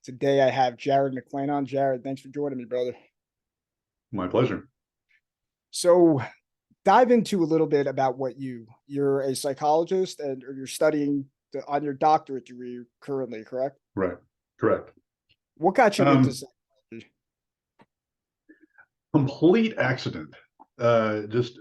Today I have Jared McLain on. Jared, thanks for joining me, brother. My pleasure. So dive into a little bit about what you're a psychologist and or you're studying on your doctorate degree currently, correct? Right. Correct. What got you into Um, psychology? Complete accident. Just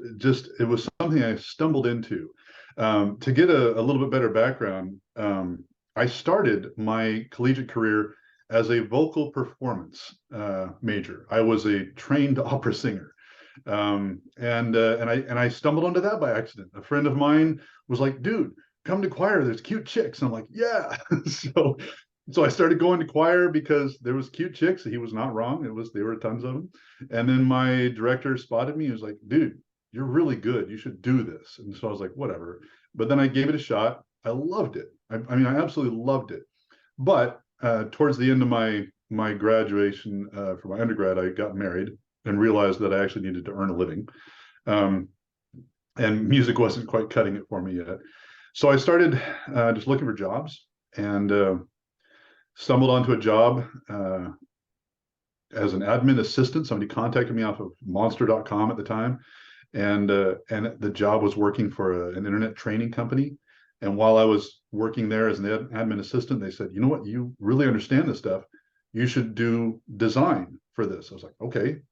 it was something I stumbled into. To get a little bit better background, I started my collegiate career as a vocal performance major. I was a trained opera singer. And I stumbled onto that by accident. A friend of mine was like, "Dude, come to choir. There's cute chicks." And I'm like, "Yeah." so so I started going to choir because there was cute chicks. He was not wrong. There were tons of them. And then my director spotted me. He was like, "Dude, you're really good. You should do this." And so I was like, "Whatever." But then I gave it a shot. I loved it. I mean, I absolutely loved it. But towards the end of my graduation for my undergrad, I got married and realized that I actually needed to earn a living. Um, and music wasn't quite cutting it for me yet. So I started just looking for jobs and stumbled onto a job as an admin assistant. Somebody contacted me off of monster.com at the time. And the job was working for an internet training company. And while I was working there as an admin assistant, they said, "You know what? You really understand this stuff. You should do design for this." I was like, "Okay,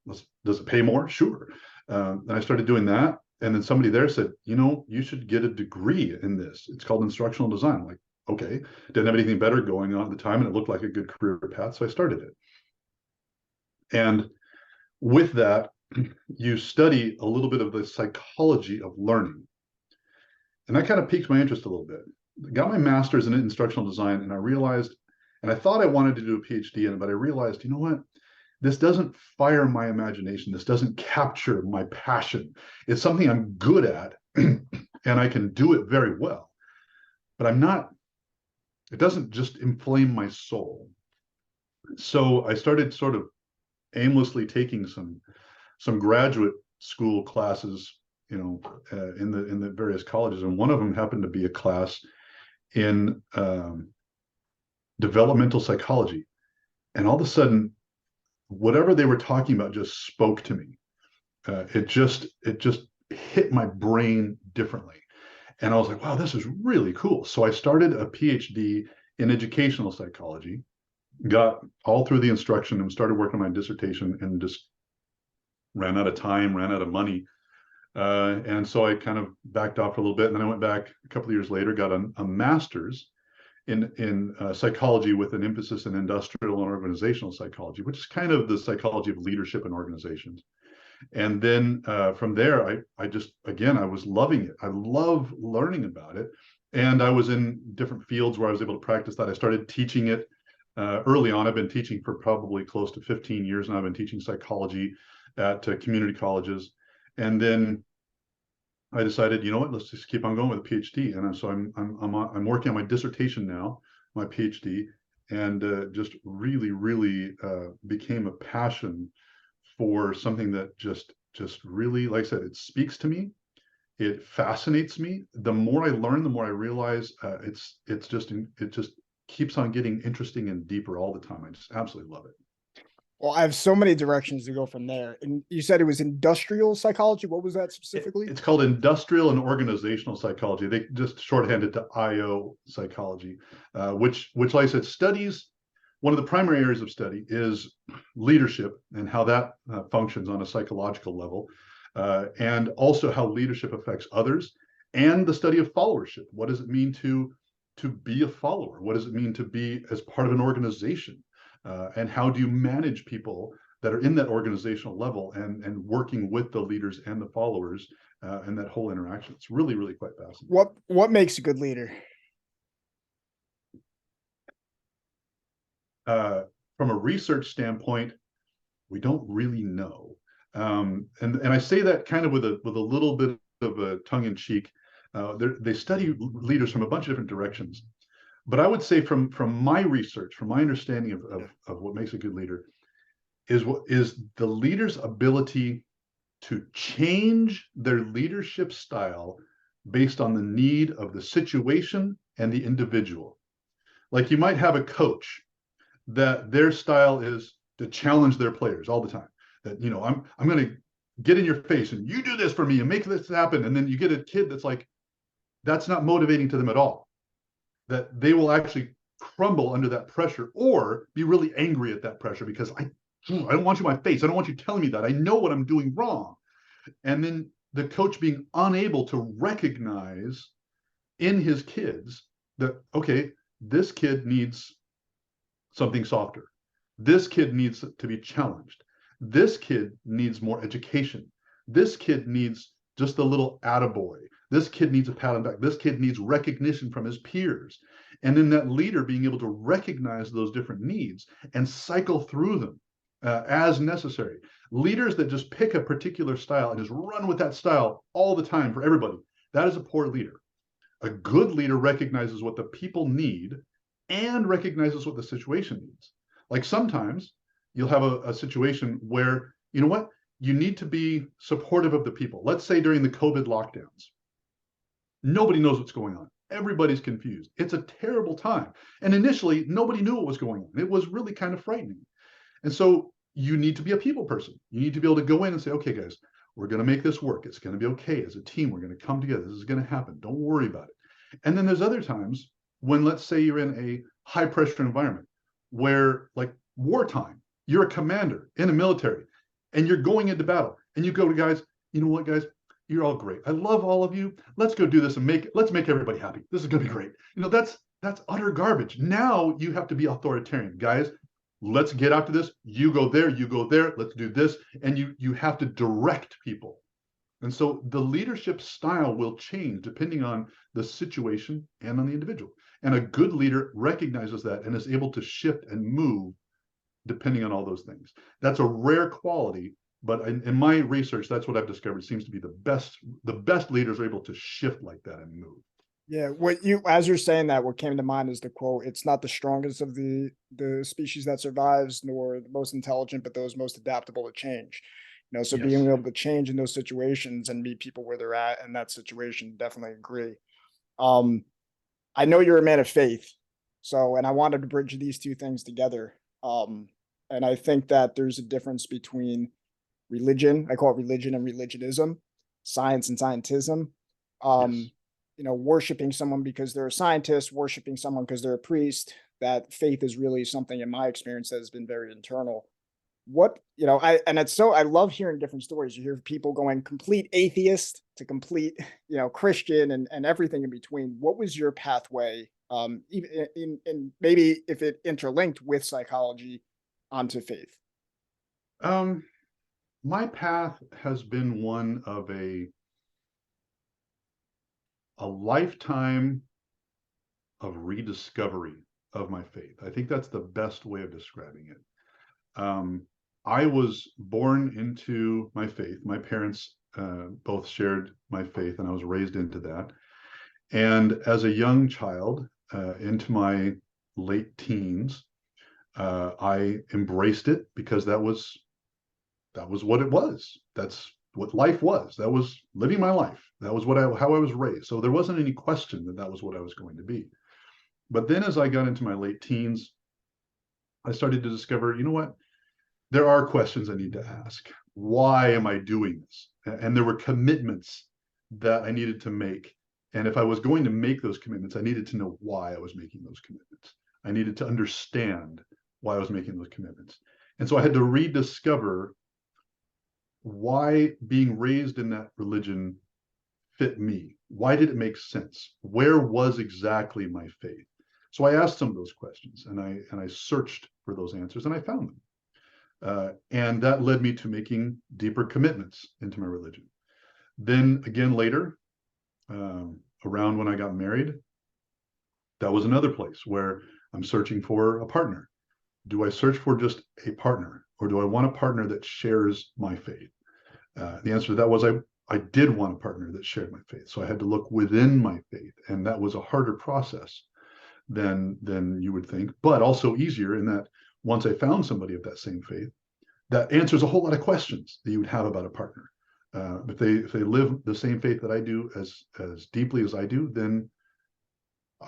does it pay more?" Sure. And I started doing that. And then somebody there said, "You should get a degree in this. It's called instructional design." I'm like, "Okay." Didn't have anything better going on at the time, and it looked like a good career path. So I started it. And with that, you study a little bit of the psychology of learning. And that kind of piqued my interest a little bit. I got my master's in instructional design, and I realized, and I thought I wanted to do a PhD in it, but I realized, you know what? This doesn't fire my imagination. This doesn't capture my passion. It's something I'm good at, and I can do it very well. But it doesn't just inflame my soul. So I started sort of aimlessly taking some graduate school classes, in the various colleges, and one of them happened to be a class in developmental psychology. And all of a sudden, whatever they were talking about just spoke to me. It just hit my brain differently, and I was like, "Wow, this is really cool." So I started a PhD in educational psychology, got all through the instruction, and started working on my dissertation, and just ran out of time, ran out of money. And so I kind of backed off for a little bit, and then I went back a couple of years later, got a master's in psychology with an emphasis in industrial and organizational psychology, which is kind of the psychology of leadership and organizations. And then from there, I just, again, I was loving it. I love learning about it. And I was in different fields where I was able to practice that. I started teaching it early on. I've been teaching for probably close to 15 years now. I've been teaching psychology at community colleges. And then I decided, you know what, let's just keep on going with a PhD. And so I'm working on my dissertation now, my PhD, and just really became a passion for something that just really, like I said, it speaks to me. It fascinates me. The more I learn, the more I realize it just keeps on getting interesting and deeper all the time. I just absolutely love it. Well, I have so many directions to go from there. And you said it was industrial psychology. What was that It, specifically? it's called industrial and organizational psychology. They just shorthanded to IO psychology, which, like I said, studies. One of the primary areas of study is leadership and how that functions on a psychological level, and also how leadership affects others, and the study of followership. What does it mean to be a follower? What does it mean to be as part of an organization? And how do you manage people that are in that organizational level and working with the leaders and the followers and that whole interaction? It's really quite fascinating. What makes a good leader? From a research standpoint, we don't really know, and I say that kind of with a little bit of a tongue in cheek. They study leaders from a bunch of different directions, but I would say from my research, from my understanding of what makes a good leader, is the leader's ability to change their leadership style based on the need of the situation and the individual. Like you might have a coach that their style is to challenge their players all the time. That, I'm going to get in your face and you do this for me and make this happen. And then you get a kid that's like, that's not motivating to them at all. That they will actually crumble under that pressure or be really angry at that pressure because I don't want you in my face. I don't want you telling me that. I know what I'm doing wrong. And then the coach being unable to recognize in his kids that, okay, this kid needs something softer. This kid needs to be challenged. This kid needs more education. This kid needs just a little attaboy. This kid needs a pat on the back. This kid needs recognition from his peers. And then that leader being able to recognize those different needs and cycle through them as necessary. Leaders that just pick a particular style and just run with that style all the time for everybody, that is a poor leader. A good leader recognizes what the people need and recognizes what the situation needs. Like sometimes you'll have a situation where, you know what, you need to be supportive of the people. Let's say during the COVID lockdowns, nobody knows what's going on. Everybody's confused. It's a terrible time. And initially, nobody knew what was going on. It was really kind of frightening. And so you need to be a people person. You need to be able to go in and say, okay, guys, we're going to make this work. It's going to be okay. As a team, we're going to come together. This is going to happen. Don't worry about it. And then there's other times when, let's say you're in a high pressure environment where, like wartime, you're a commander in a military and you're going into battle and you go to guys, you know what, guys, you're all great. I love all of you. Let's go do this and let's make everybody happy. This is going to be great. That's utter garbage. Now you have to be authoritarian, guys. Let's get after this. You go there, let's do this. And you have to direct people. And so the leadership style will change depending on the situation and on the individual. And a good leader recognizes that and is able to shift and move depending on all those things. That's a rare quality, but in my research, that's what I've discovered. It seems to be the best leaders are able to shift like that and move. Yeah, as you're saying that, what came to mind is the quote, it's not the strongest of the species that survives, nor the most intelligent, but those most adaptable to change. So being Yes. able to change in those situations and meet people where they're at in that situation, definitely agree. Um, I know you're a man of faith, and I wanted to bridge these two things together. And I think that there's a difference between religion, I call it religion and religionism, science and scientism. Yes. Worshiping someone because they're a scientist, worshiping someone because they're a priest, that faith is really something in my experience that has been very internal. I love hearing different stories. You hear people going complete atheist to complete, Christian and everything in between. What was your pathway, even in maybe if it interlinked with psychology onto faith? My path has been one of a lifetime of rediscovery of my faith. I think that's the best way of describing it. I was born into my faith. My parents both shared my faith, and I was raised into that. And as a young child, into my late teens, I embraced it because that was what it was. That's what life was. That was living my life. That was how I was raised. So there wasn't any question that was what I was going to be. But then as I got into my late teens, I started to discover, you know what? There are questions I need to ask. Why am I doing this? And there were commitments that I needed to make. And if I was going to make those commitments, I needed to know why I was making those commitments. I needed to understand why I was making those commitments. And so I had to rediscover why being raised in that religion fit me. Why did it make sense? Where was exactly my faith? So I asked some of those questions and I searched for those answers and I found them. And that led me to making deeper commitments into my religion. Then again later, around when I got married, that was another place where I'm searching for a partner. Do I search for just a partner, or do I want a partner that shares my faith? The answer to that was I did want a partner that shared my faith. So I had to look within my faith, and that was a harder process than you would think, but also easier in that once I found somebody of that same faith, that answers a whole lot of questions that you would have about a partner. If they live the same faith that I do as deeply as I do, then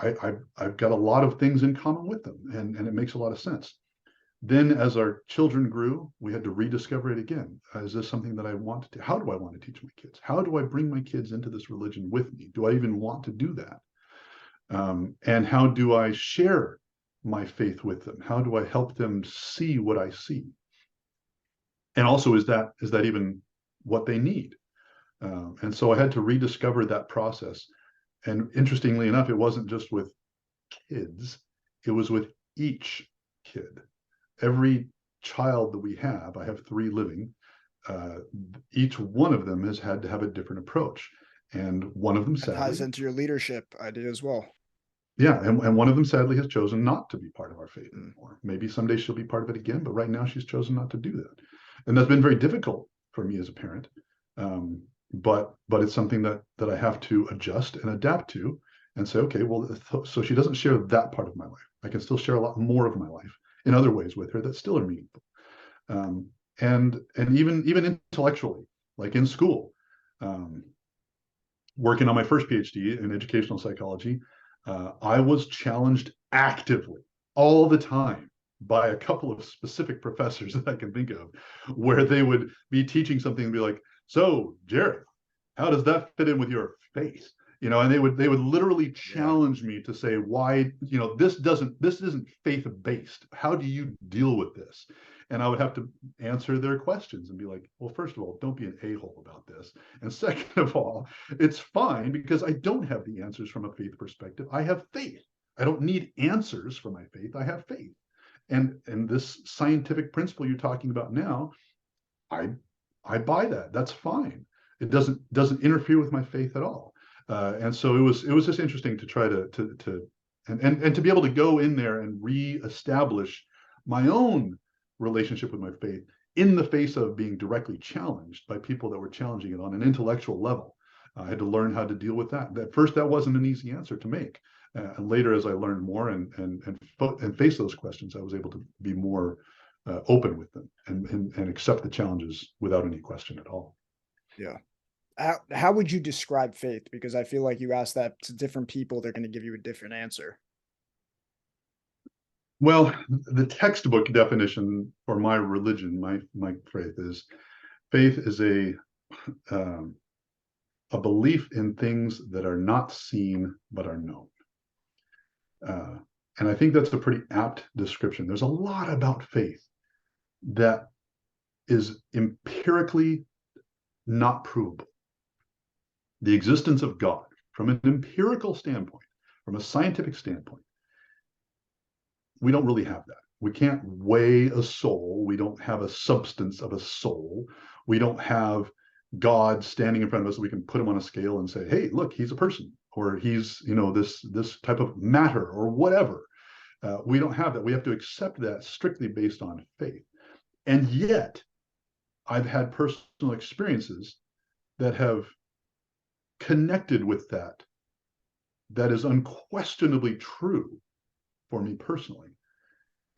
I've got a lot of things in common with them, and it makes a lot of sense. Then as our children grew, we had to rediscover it again. Is this something that I want to do? How do I want to teach my kids? How do I bring my kids into this religion with me? Do I even want to do that? And how do I share my faith with them? How do I help them see what I see? And also, is that even what they need? And so I had to rediscover that process. And interestingly enough, it wasn't just with kids, it was with each kid. Every child that we have, I have three living, uh, each one of them has had to have a different approach. And one of them, That ties sadly, into your leadership idea as well. yeah, and one of them sadly has chosen not to be part of our faith Mm. anymore. Maybe someday she'll be part of it again, but right now she's chosen not to do that. And that's been very difficult for me as a parent. Um, but it's something that I have to adjust and adapt to and say, okay, well, so she doesn't share that part of my life. I can still share a lot more of my life in other ways with her that still are meaningful. Um, and even intellectually, like in school, um, working on my first PhD in educational psychology, I was challenged actively all the time by a couple of specific professors that I can think of, where they would be teaching something and be like, "So, Jared, how does that fit in with your faith?" And they would literally Yeah. challenge me to say, why, this isn't faith based. How do you deal with this? And I would have to answer their questions and be like, well, first of all, don't be an a-hole about this. And second of all, it's fine because I don't have the answers from a faith perspective. I have faith. I don't need answers for my faith. I have faith. And this scientific principle you're talking about now, I I buy that. That's fine. It doesn't interfere with my faith at all. And so it was just interesting to try to and to be able to go in there and reestablish my own relationship with my faith in the face of being directly challenged by people that were challenging it on an intellectual level. I had to learn how to deal with that. At first, that wasn't an easy answer to make. And later, as I learned more and face those questions, I was able to be more open with them and accept the challenges without any question at all. Yeah. How would you describe faith? Because I feel like you ask that to different people, they're going to give you a different answer. Well, the textbook definition for my religion, my faith is um, a belief in things that are not seen but are known. Uh, and I think that's a pretty apt description. There's a lot about faith that is empirically not provable. The existence of God, from an empirical standpoint, from a scientific standpoint, we don't really have that. We can't weigh a soul. We don't have a substance of a soul. We don't have God standing in front of us. We can put him on a scale and say, "Hey, look, he's a person," or he's this type of matter or whatever. We don't have that. We have to accept that strictly based on faith. And yet, I've had personal experiences that have connected with that is unquestionably true for me personally.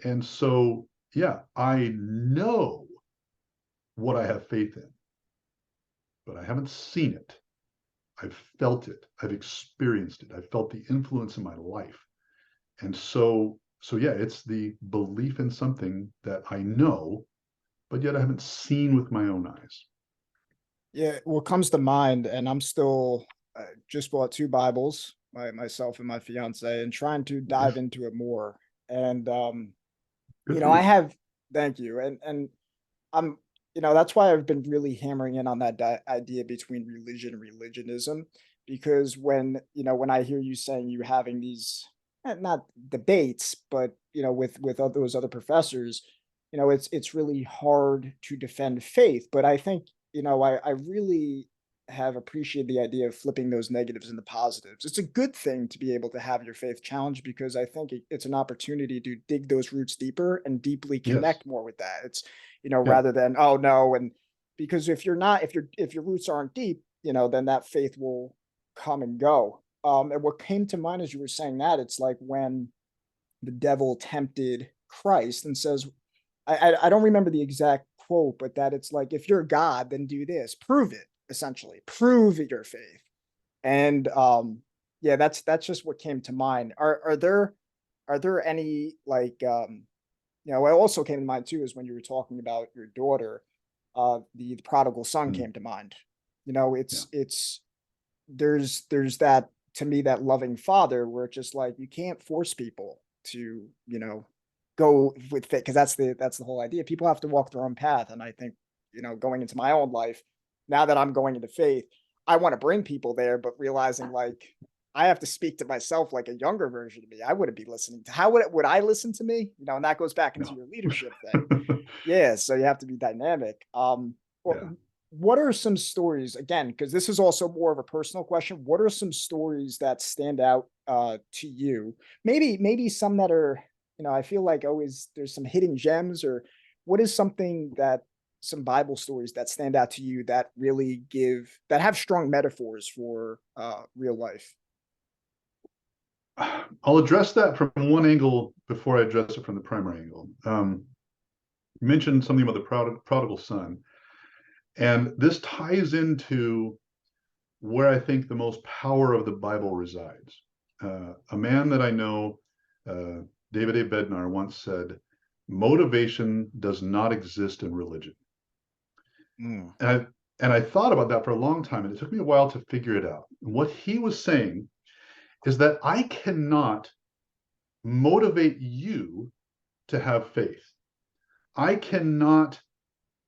And so, yeah, I know what I have faith in, but I haven't seen it. I've felt it. I've experienced it. I've felt the influence in my life. And so yeah, it's the belief in something that I know, but yet I haven't seen with my own eyes. Yeah, what comes to mind, and I'm still just bought two Bibles, myself and my fiance, and trying to dive Nice. into it more. And Good for I you. have, thank you, and I'm, that's why I've been really hammering in on that idea between religion and religionism, because when I hear you saying you having these not debates, but with those other professors, it's really hard to defend faith. But I think I really have appreciated the idea of flipping those negatives into positives. It's a good thing to be able to have your faith challenged because I think it's an opportunity to dig those roots deeper and deeply Yes. connect more with that. It's Yeah. rather than, oh no, and because if you're not, if your roots aren't deep, then that faith will come and go. And what came to mind as you were saying that, it's like when the devil tempted Christ and says, I don't remember the exact quote, but that it's like, if you're God, then do this, prove it, essentially, prove your faith. And yeah, that's just what came to mind. Are there any like what also came to mind too is when you were talking about your daughter, the prodigal son Mm, came to mind. yeah. It's there's that, to me, that loving father where it's just like you can't force people to, go with it, because that's the whole idea. People have to walk their own path. And I think, going into my own life, now that I'm going into faith, I want to bring people there, but realizing like I have to speak to myself like a younger version of me. I wouldn't be listening to how would I listen to me? And that goes back into No. your leadership thing. Yeah, so you have to be dynamic. Yeah. What are some stories, again, because this is also more of a personal question? What are some stories that stand out to you? Maybe some that are, I feel like always there's some hidden gems, or what is something that some Bible stories that stand out to you that really that have strong metaphors for real life? I'll address that from one angle before I address it from the primary angle. You mentioned something about the prodigal son, and this ties into where I think the most power of the Bible resides. A man that I know, uh, David A. Bednar, once said, "Motivation does not exist in religion." Mm, And I thought about that for a long time, and it took me a while to figure it out. And what he was saying is that I cannot motivate you to have faith. I cannot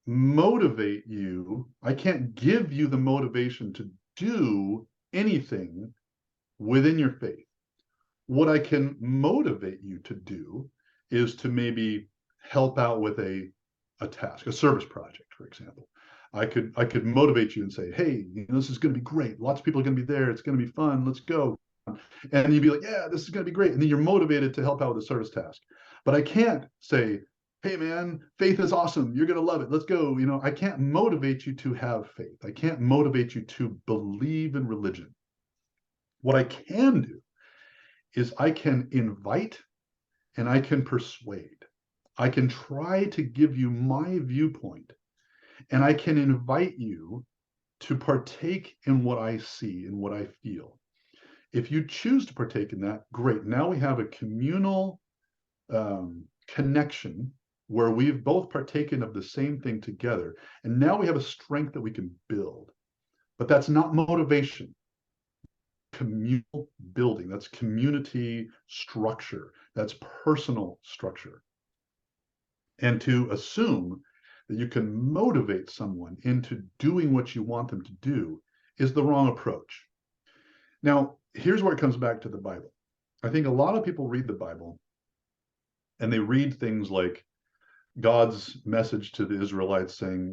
motivate you. I can't give you the motivation to do anything within your faith. What I can motivate you to do is to maybe help out with a task, a service project, for example. I could motivate you and say, hey, this is going to be great. Lots of people are going to be there. It's going to be fun. Let's go. And you'd be like, yeah, this is going to be great. And then you're motivated to help out with a service task. But I can't say, hey, man, faith is awesome. You're going to love it. Let's go. I can't motivate you to have faith. I can't motivate you to believe in religion. What I can do is I can invite and I can persuade. I can try to give you my viewpoint, and I can invite you to partake in what I see and what I feel. If you choose to partake in that, great. Now we have a communal connection where we've both partaken of the same thing together. And now we have a strength that we can build. But that's not motivation. Communal building, that's community structure, that's personal structure. And to assume that you can motivate someone into doing what you want them to do is the wrong approach. Now, here's where it comes back to the Bible. I think a lot of people read the Bible and they read things like God's message to the Israelites saying,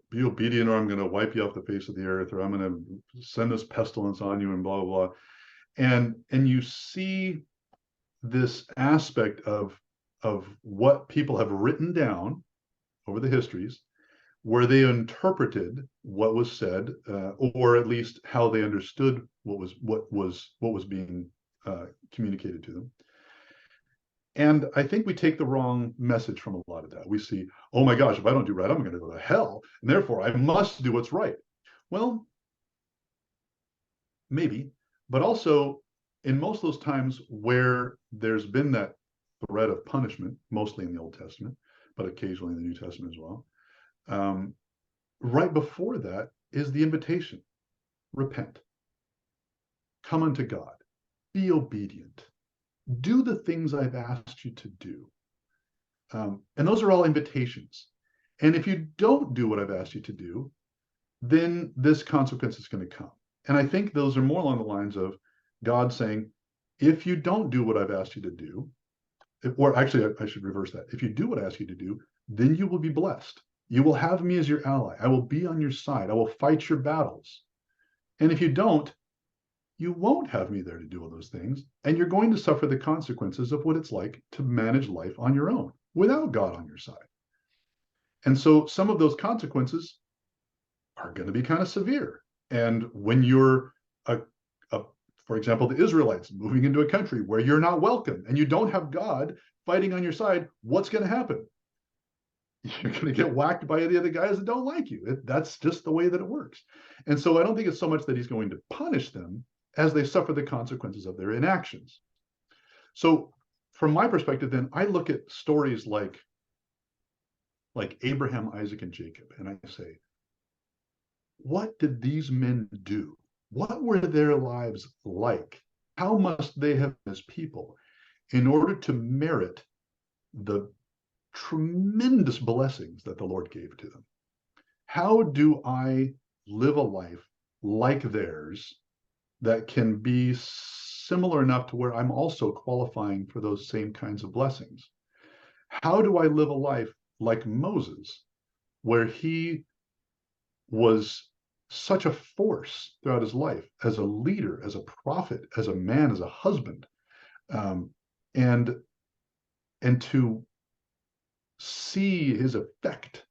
be obedient or I'm going to wipe you off the face of the earth, or I'm going to send this pestilence on you and blah, blah, blah. And you see this aspect of what people have written down over the histories, where they interpreted what was said, or at least how they understood what was being communicated to them. And I think we take the wrong message from a lot of that. We see, oh my gosh, if I don't do right, I'm going to go to hell, and therefore I must do what's right. Well, maybe, but also in most of those times where there's been that threat of punishment, mostly in the Old Testament, but occasionally in the New Testament as well. Right before that is the invitation: repent, come unto God, be obedient, do the things I've asked you to do. And those are all invitations. And if you don't do what I've asked you to do, then this consequence is going to come. And I think those are more along the lines of God saying, if you don't do what I've asked you to do, or actually, I should reverse that. If you do what I ask you to do, then you will be blessed. You will have me as your ally. I will be on your side. I will fight your battles. And if you don't, you won't have me there to do all those things. And you're going to suffer the consequences of what it's like to manage life on your own without God on your side. And so some of those consequences are going to be kind of severe. And when you're for example, the Israelites moving into a country where you're not welcome and you don't have God fighting on your side, what's going to happen? You're going to get whacked by the other guys that don't like you. That's just the way that it works. And so I don't think it's so much that he's going to punish them as they suffer the consequences of their inactions. So from my perspective, then I look at stories like Abraham, Isaac, and Jacob, and I say, what did these men do? What were their lives like? How must they have been as people in order to merit the tremendous blessings that the Lord gave to them? How do I live a life like theirs that can be similar enough to where I'm also qualifying for those same kinds of blessings? How do I live a life like Moses, where he was such a force throughout his life as a leader, as a prophet, as a man, as a husband, um, and and to see his effect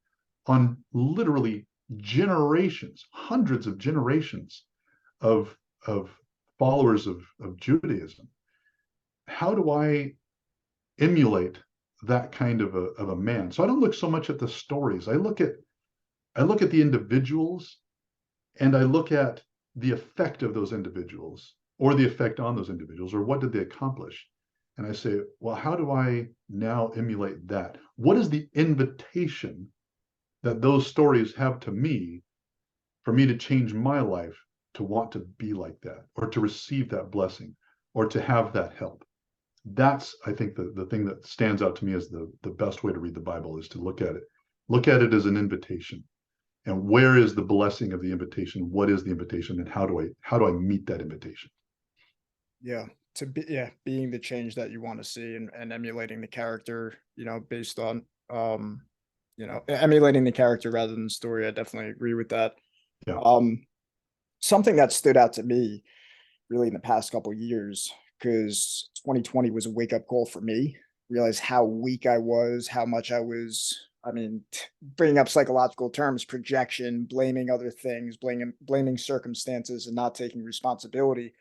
on literally generations, hundreds of generations of of followers of Judaism. How do I emulate that kind of a man? So I don't look so much at the stories. I look at the individuals, and I look at the effect of those individuals, or the effect on those individuals, or what did they accomplish? And I say, well, how do I now emulate that? What is the invitation that those stories have to me for me to change my life to want to be like that, or to receive that blessing, or to have that help? That's, I think, the thing that stands out to me as the best way to read the Bible, is to look at it as an invitation. And where is the blessing of the invitation? What is the invitation, and how do I meet that invitation? Yeah. To be, yeah, being the change that you want to see, and emulating the character, based on, emulating the character rather than the story. I definitely agree with that. Yeah. Um, Something that stood out to me really in the past couple years, because 2020 was a wake up call for me. Realize how weak I was, how much I was. I mean, bringing up psychological terms, projection, blaming other things, blaming circumstances, and not taking responsibility.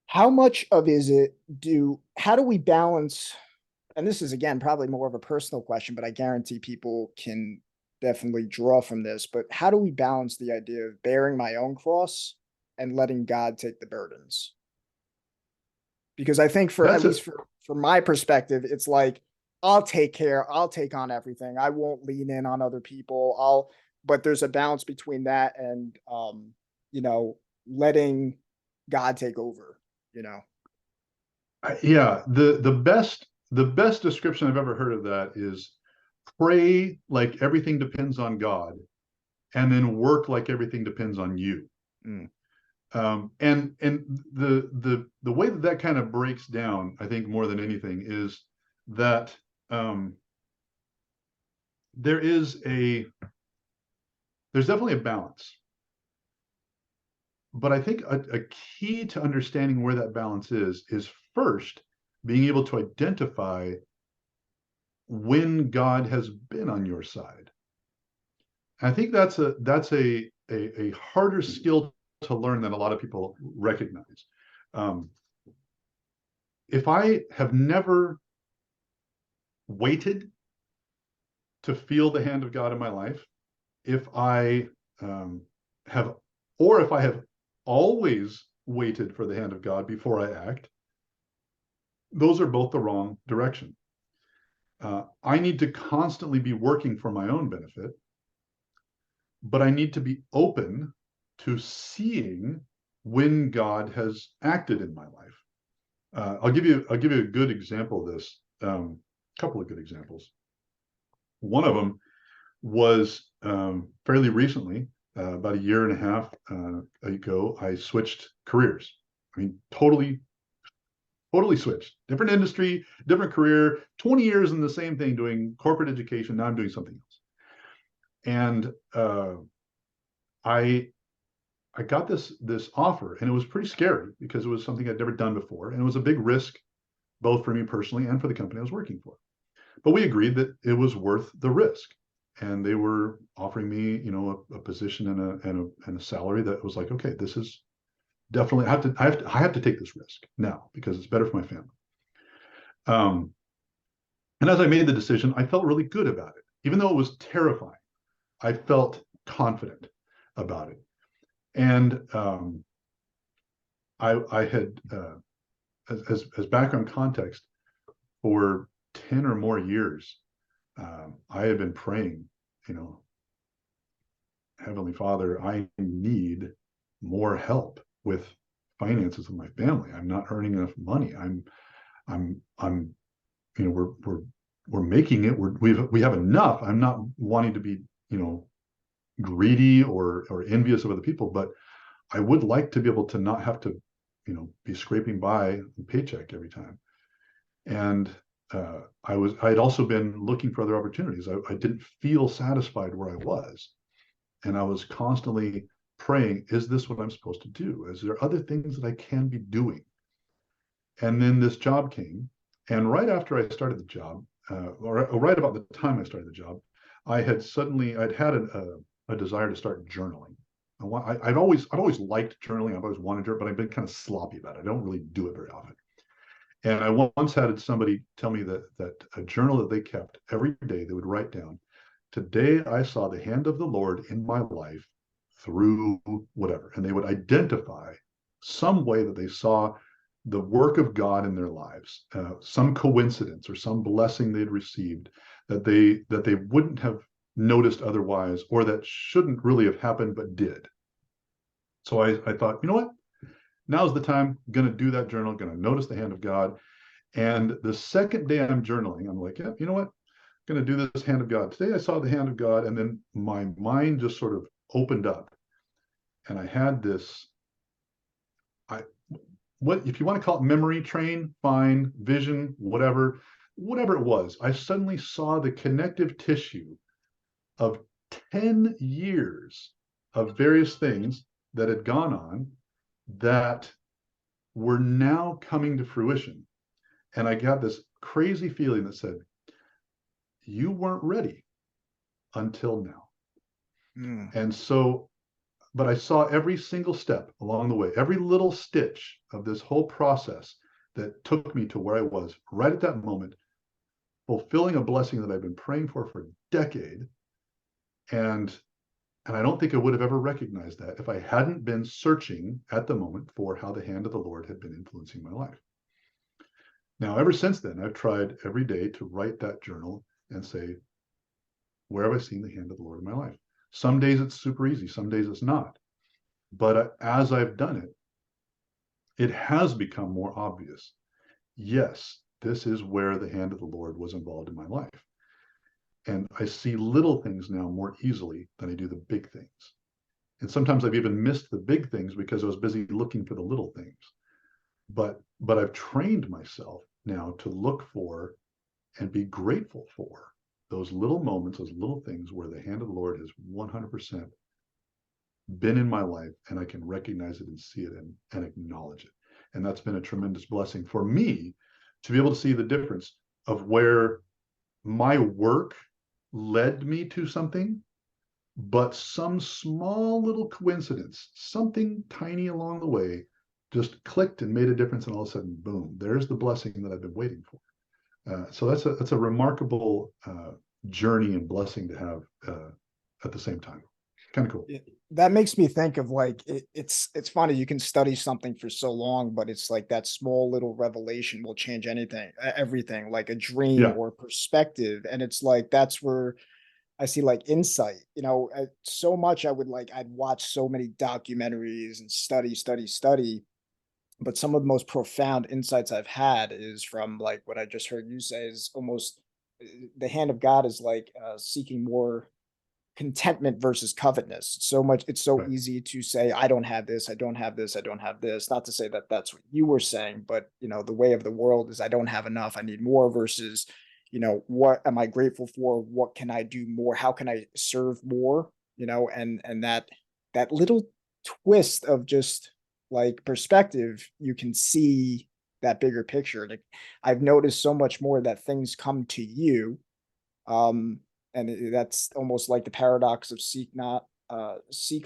How much of is it do? How do we balance? And this is again probably more of a personal question, but I guarantee people can definitely draw from this. But how do we balance the idea of bearing my own cross and letting God take the burdens? Because I think, for at That's a least for my perspective, it's like, I'll take on everything. I won't lean in on other people. But there's a balance between that and, you know, letting God take over, you know. yeah, the best description I've ever heard of that is pray like everything depends on God, and then work like everything depends on you. Mm, And the way that kind of breaks down, I think more than anything, is that there is a there's definitely a balance. But I think a key to understanding where that balance is first being able to identify when God has been on your side. And I think that's a harder skill to learn than a lot of people recognize. Um, if I have never waited to feel the hand of God in my life, if I have, or if I have always waited for the hand of God before I act, those are both the wrong direction. I need to constantly be working for my own benefit, but I need to be open to seeing when God has acted in my life. I'll give you a good example of this. A couple of good examples. One of them was fairly recently, about a year and a half ago. I switched careers. I mean, totally switched. Different industry, different career. 20 years in the same thing, doing corporate education. Now I'm doing something else. And I I got this offer, and it was pretty scary because it was something I'd never done before, and it was a big risk both for me personally and for the company I was working for. But we agreed that it was worth the risk, and they were offering me, a position and a salary that was like, okay, this is definitely I have to take this risk now because it's better for my family. Um, and as I made the decision, I felt really good about it, even though it was terrifying. I felt confident about it, and I had as background context, for 10 or more years, I had been praying, you know, Heavenly Father, I need more help with finances of my family. I'm not earning enough money. I'm, you know, we're making it. We have enough. I'm not wanting to be, you know, greedy or envious of other people, but I would like to be able to not have to, you know, be scraping by a paycheck every time. And I'd also been looking for other opportunities. I didn't feel satisfied where I was. And I was constantly praying, is this what I'm supposed to do? Is there other things that I can be doing? And then this job came. And right after I started the job, or right about the time I started the job, I'd had a desire to start journaling. I've always liked journaling. I've always wanted to, but I've been kind of sloppy about it. I don't really do it very often. And I once had somebody tell me that a journal that they kept every day, they would write down, today I saw the hand of the Lord in my life through whatever. And they would identify some way that they saw the work of God in their lives, some coincidence or some blessing they'd received that they wouldn't have noticed otherwise, or that shouldn't really have happened but did. So I thought, you know what? Now's the time. I'm going to do that journal. Going to notice the hand of God. And the second day I'm journaling, I'm like, yeah, you know what? I'm going to do this hand of God. Today I saw the hand of God, and then my mind just sort of opened up, and I had this. I what if you want to call it memory train, fine, vision, whatever it was. I suddenly saw the connective tissue of 10 years of various things that had gone on that were now coming to fruition. And I got this crazy feeling that said, you weren't ready until now. Mm. And so, but I saw every single step along the way, every little stitch of this whole process that took me to where I was right at that moment, fulfilling a blessing that I've been praying for a decade. And I don't think I would have ever recognized that if I hadn't been searching at the moment for how the hand of the Lord had been influencing my life. Now, ever since then, I've tried every day to write that journal and say, where have I seen the hand of the Lord in my life? Some days it's super easy, some days it's not. But as I've done it, it has become more obvious. Yes, this is where the hand of the Lord was involved in my life. And I see little things now more easily than I do the big things. And sometimes I've even missed the big things because I was busy looking for the little things. But I've trained myself now to look for and be grateful for those little moments, those little things where the hand of the Lord has 100% been in my life, and I can recognize it and see it and acknowledge it. And that's been a tremendous blessing for me to be able to see the difference of where my work led me to something, but some small little coincidence, something tiny along the way, just clicked and made a difference, and all of a sudden, boom, there's the blessing that I've been waiting for. So that's a remarkable journey and blessing to have at the same time. Kind of cool. That makes me think of like it's funny, you can study something for so long, but it's like that small little revelation will change everything, like a dream Yeah. or perspective. And it's like that's where I see like insight, so much I'd watch so many documentaries and study. But some of the most profound insights I've had is from like what I just heard you say is almost the hand of God is like seeking more contentment versus covetousness. So much, it's so Right. easy to say, I don't have this, I don't have this, I don't have this. Not to say that that's what you were saying, but the way of the world is I don't have enough, I need more versus, what am I grateful for? What can I do more? How can I serve more? And that little twist of just like perspective, you can see that bigger picture. Like I've noticed so much more that things come to you. Um, and that's almost like the paradox of seek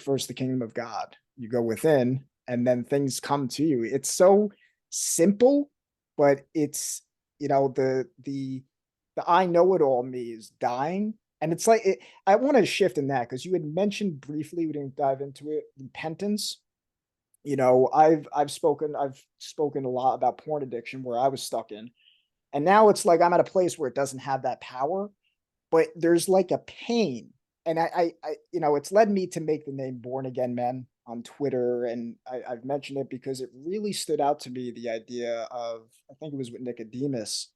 first the kingdom of God. You go within and then things come to you. It's so simple, but it's the I know it all me is dying. And it's like I want to shift in that because you had mentioned briefly, we didn't dive into it, repentance. I've spoken a lot about porn addiction where I was stuck in. And now it's like I'm at a place where it doesn't have that power, but there's like a pain. And it's led me to make the name Born Again Men on Twitter. And I've mentioned it because it really stood out to me, the idea of, I think it was with Nicodemus,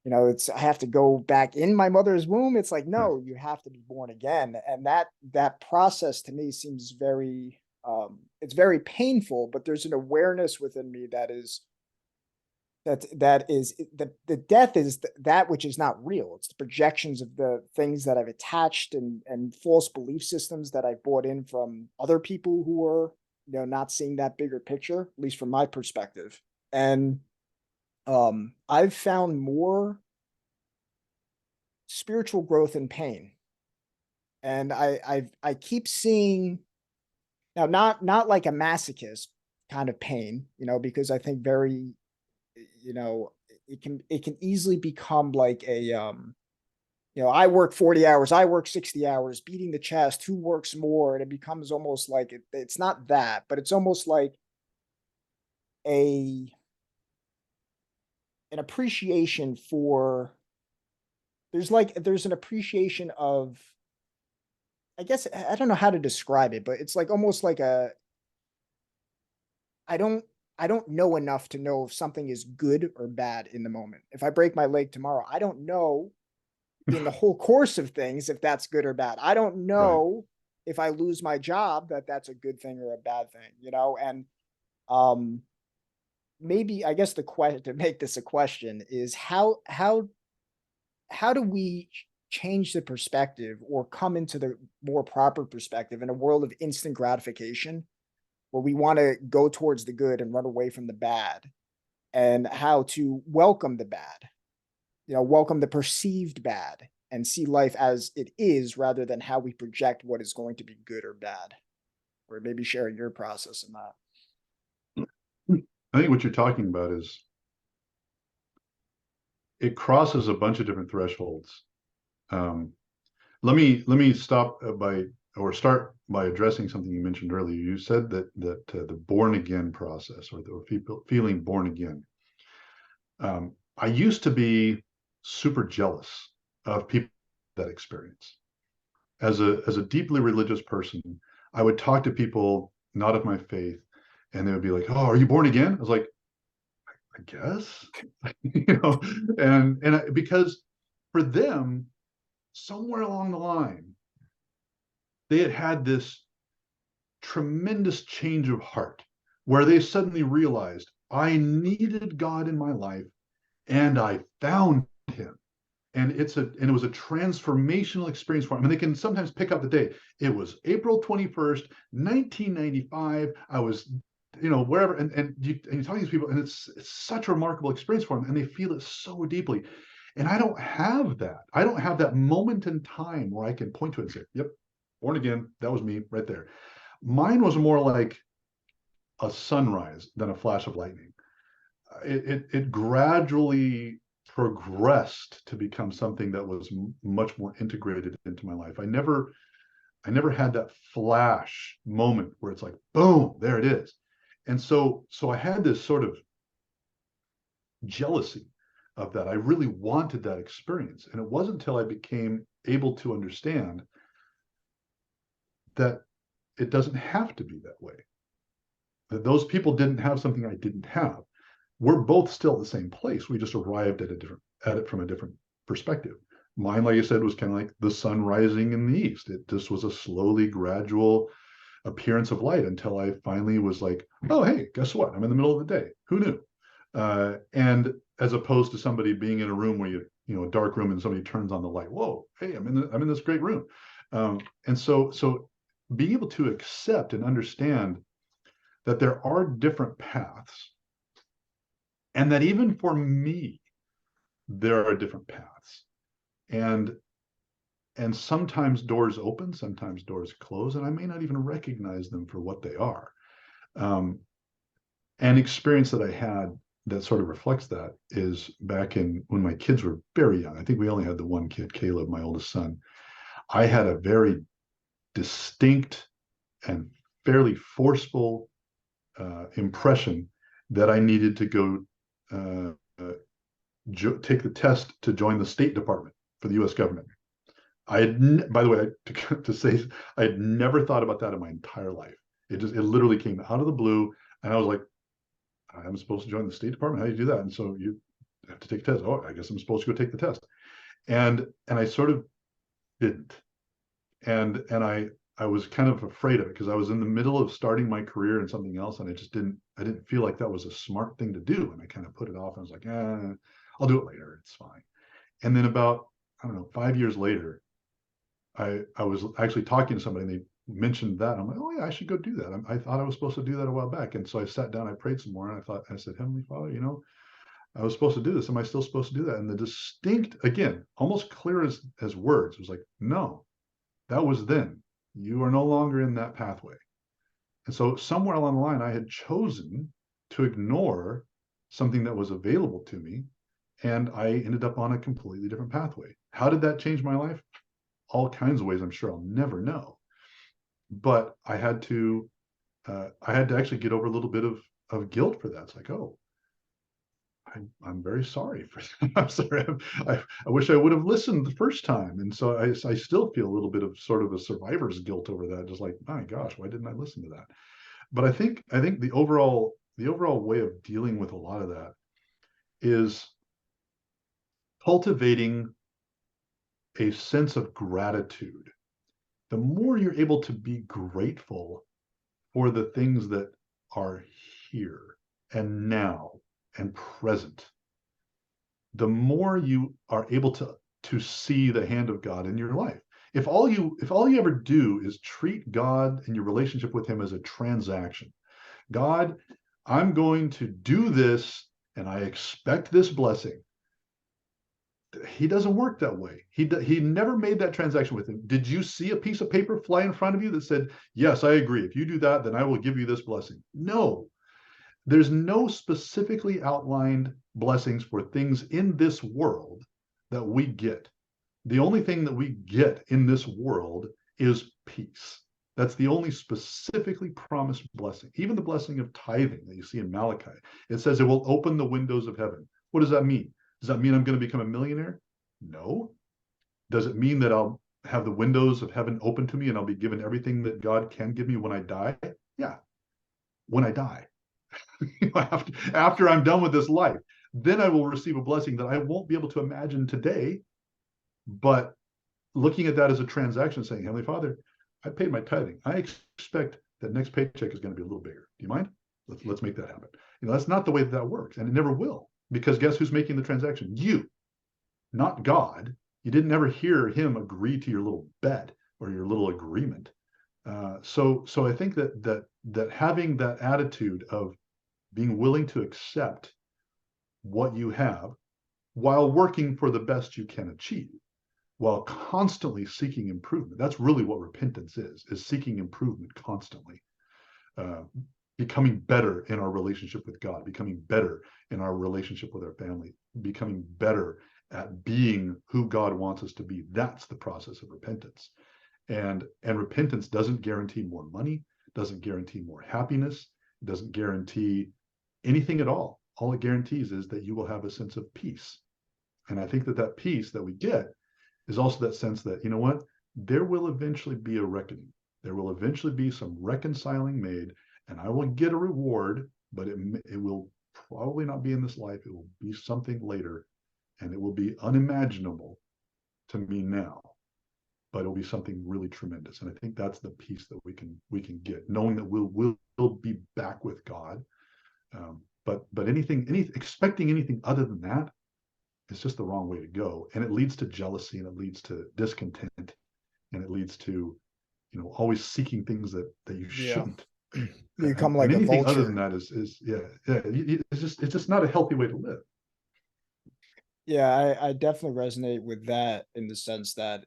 it's, I have to go back in my mother's womb. It's like, Right. no, you have to be born again. And that process to me seems very, it's very painful, but there's an awareness within me that is the death is that which is not real. It's the projections of the things that I've attached, and false belief systems that I bought in from other people who are, not seeing that bigger picture, at least from my perspective. And I've found more spiritual growth in pain. And I keep seeing, now, not like a masochist kind of pain, because I think very, you know, it can easily become like a, I work 40 hours, I work 60 hours, beating the chest, who works more? And it becomes almost like it's not that, but it's almost like a an appreciation for, there's an appreciation of, I guess I don't know how to describe it, but it's like almost like a, I don't I don't know enough to know if something is good or bad in the moment. If I break my leg tomorrow, I don't know in the whole course of things if that's good or bad. I don't Right. know if I lose my job that that's a good thing or a bad thing. And um maybe, I guess, the question, to make this a question, is how do we change the perspective, or come into the more proper perspective in a world of instant gratification, where we want to go towards the good and run away from the bad, and how to welcome the bad, welcome the perceived bad, and see life as it is rather than how we project what is going to be good or bad, or maybe sharing your process in that. I think what you're talking about is it crosses a bunch of different thresholds. Um, let me start by addressing something you mentioned earlier. You said that the born again process, or the feeling born again. I used to be super jealous of people that experience. As a deeply religious person, I would talk to people not of my faith, and they would be like, "Oh, are you born again?" I was like, "I guess," you know, because for them, somewhere along the line, they had had this tremendous change of heart where they suddenly realized, I needed God in my life and I found him. And it was a transformational experience for them. And they can sometimes pick up the day. It was April 21st, 1995. I was, wherever, and you talk to these people, and it's such a remarkable experience for them, and they feel it so deeply. And I don't have that. I don't have that moment in time where I can point to it and say, "Yep, born again. That was me right there." Mine was more like a sunrise than a flash of lightning. It gradually progressed to become something that was much more integrated into my life. I never had that flash moment where it's like, boom, there it is. And so I had this sort of jealousy of that. I really wanted that experience. And it wasn't until I became able to understand that it doesn't have to be that way. That those people didn't have something I didn't have. We're both still at the same place. We just arrived at it from a different perspective. Mine, like I said, was kind of like the sun rising in the east. It just was a slowly gradual appearance of light until I finally was like, oh, hey, guess what? I'm in the middle of the day. Who knew? And as opposed to somebody being in a room where a dark room and somebody turns on the light. Whoa, hey, I'm in this great room. And so being able to accept and understand that there are different paths, and that even for me, there are different paths. And and sometimes doors open, sometimes doors close, and I may not even recognize them for what they are. Um, an experience that I had that sort of reflects that is back in when my kids were very young. I think we only had the one kid, Caleb, my oldest son. I had a very distinct and fairly forceful impression that I needed to go take the test to join the State Department for the U.S. government. I had, by the way, to say, I had never thought about that in my entire life. It literally came out of the blue, and I was like, I'm supposed to join the State Department. How do you do that? And so you have to take a test. Oh, I guess I'm supposed to go take the test. And I sort of didn't. And I was kind of afraid of it because I was in the middle of starting my career in something else, and I didn't feel like that was a smart thing to do. And I kind of put it off. And I was like, I'll do it later. It's fine. And then about, I don't know, 5 years later, I was actually talking to somebody and they mentioned that. I'm like, oh yeah, I should go do that. I thought I was supposed to do that a while back. And so I sat down, I prayed some more, and I said, Heavenly Father, I was supposed to do this. Am I still supposed to do that? And the distinct, again, almost clear as words, it was like, no, that was then. You are no longer in that pathway. And so somewhere along the line, I had chosen to ignore something that was available to me. And I ended up on a completely different pathway. How did that change my life? All kinds of ways I'm sure I'll never know. But I had to actually get over a little bit of guilt for that. It's like, oh, I'm very sorry for that. I'm sorry. I wish I would have listened the first time. And so I still feel a little bit of sort of a survivor's guilt over that. Just like, my gosh, why didn't I listen to that? But I think the overall way of dealing with a lot of that is cultivating a sense of gratitude. The more you're able to be grateful for the things that are here and now and present, the more you are able to see the hand of God in your life. If all you ever do is treat God and your relationship with him as a transaction, God, I'm going to do this and I expect this blessing. He doesn't work that way. He never made that transaction with him. Did you see a piece of paper fly in front of you that said, yes, I agree. If you do that, then I will give you this blessing? No, there's no specifically outlined blessings for things in this world that we get. The only thing that we get in this world is peace. That's the only specifically promised blessing. Even the blessing of tithing that you see in Malachi, it says it will open the windows of heaven. What does that mean? Does that mean I'm going to become a millionaire? No. Does it mean that I'll have the windows of heaven open to me and I'll be given everything that God can give me when I die? Yeah, when I die. After I'm done with this life, then I will receive a blessing that I won't be able to imagine today. But looking at that as a transaction, saying, Heavenly Father, I paid my tithing. I expect that next paycheck is going to be a little bigger. Do you mind? Let's make that happen. That's not the way that works, and it never will. Because guess who's making the transaction? You, not God. You didn't ever hear him agree to your little bet or your little agreement. So I think that having that attitude of being willing to accept what you have while working for the best you can achieve, while constantly seeking improvement. That's really what repentance is seeking improvement constantly. Uh, Becoming better in our relationship with God, becoming better in our relationship with our family, becoming better at being who God wants us to be. That's the process of repentance. And repentance doesn't guarantee more money, doesn't guarantee more happiness, doesn't guarantee anything at all. All it guarantees is that you will have a sense of peace. And I think that peace that we get is also that sense that, there will eventually be a reckoning. There will eventually be some reconciling made, and I will get a reward, but it will probably not be in this life. It will be something later, and it will be unimaginable to me now, but it'll be something really tremendous. And I think that's the peace that we can get, knowing that we'll be back with God. But expecting anything other than that is just the wrong way to go, and it leads to jealousy, and it leads to discontent, and it leads to always seeking things that you Yeah. shouldn't. You And, become like a anything other than vulture. that is it's just not a healthy way to live. Yeah, I definitely resonate with that in the sense that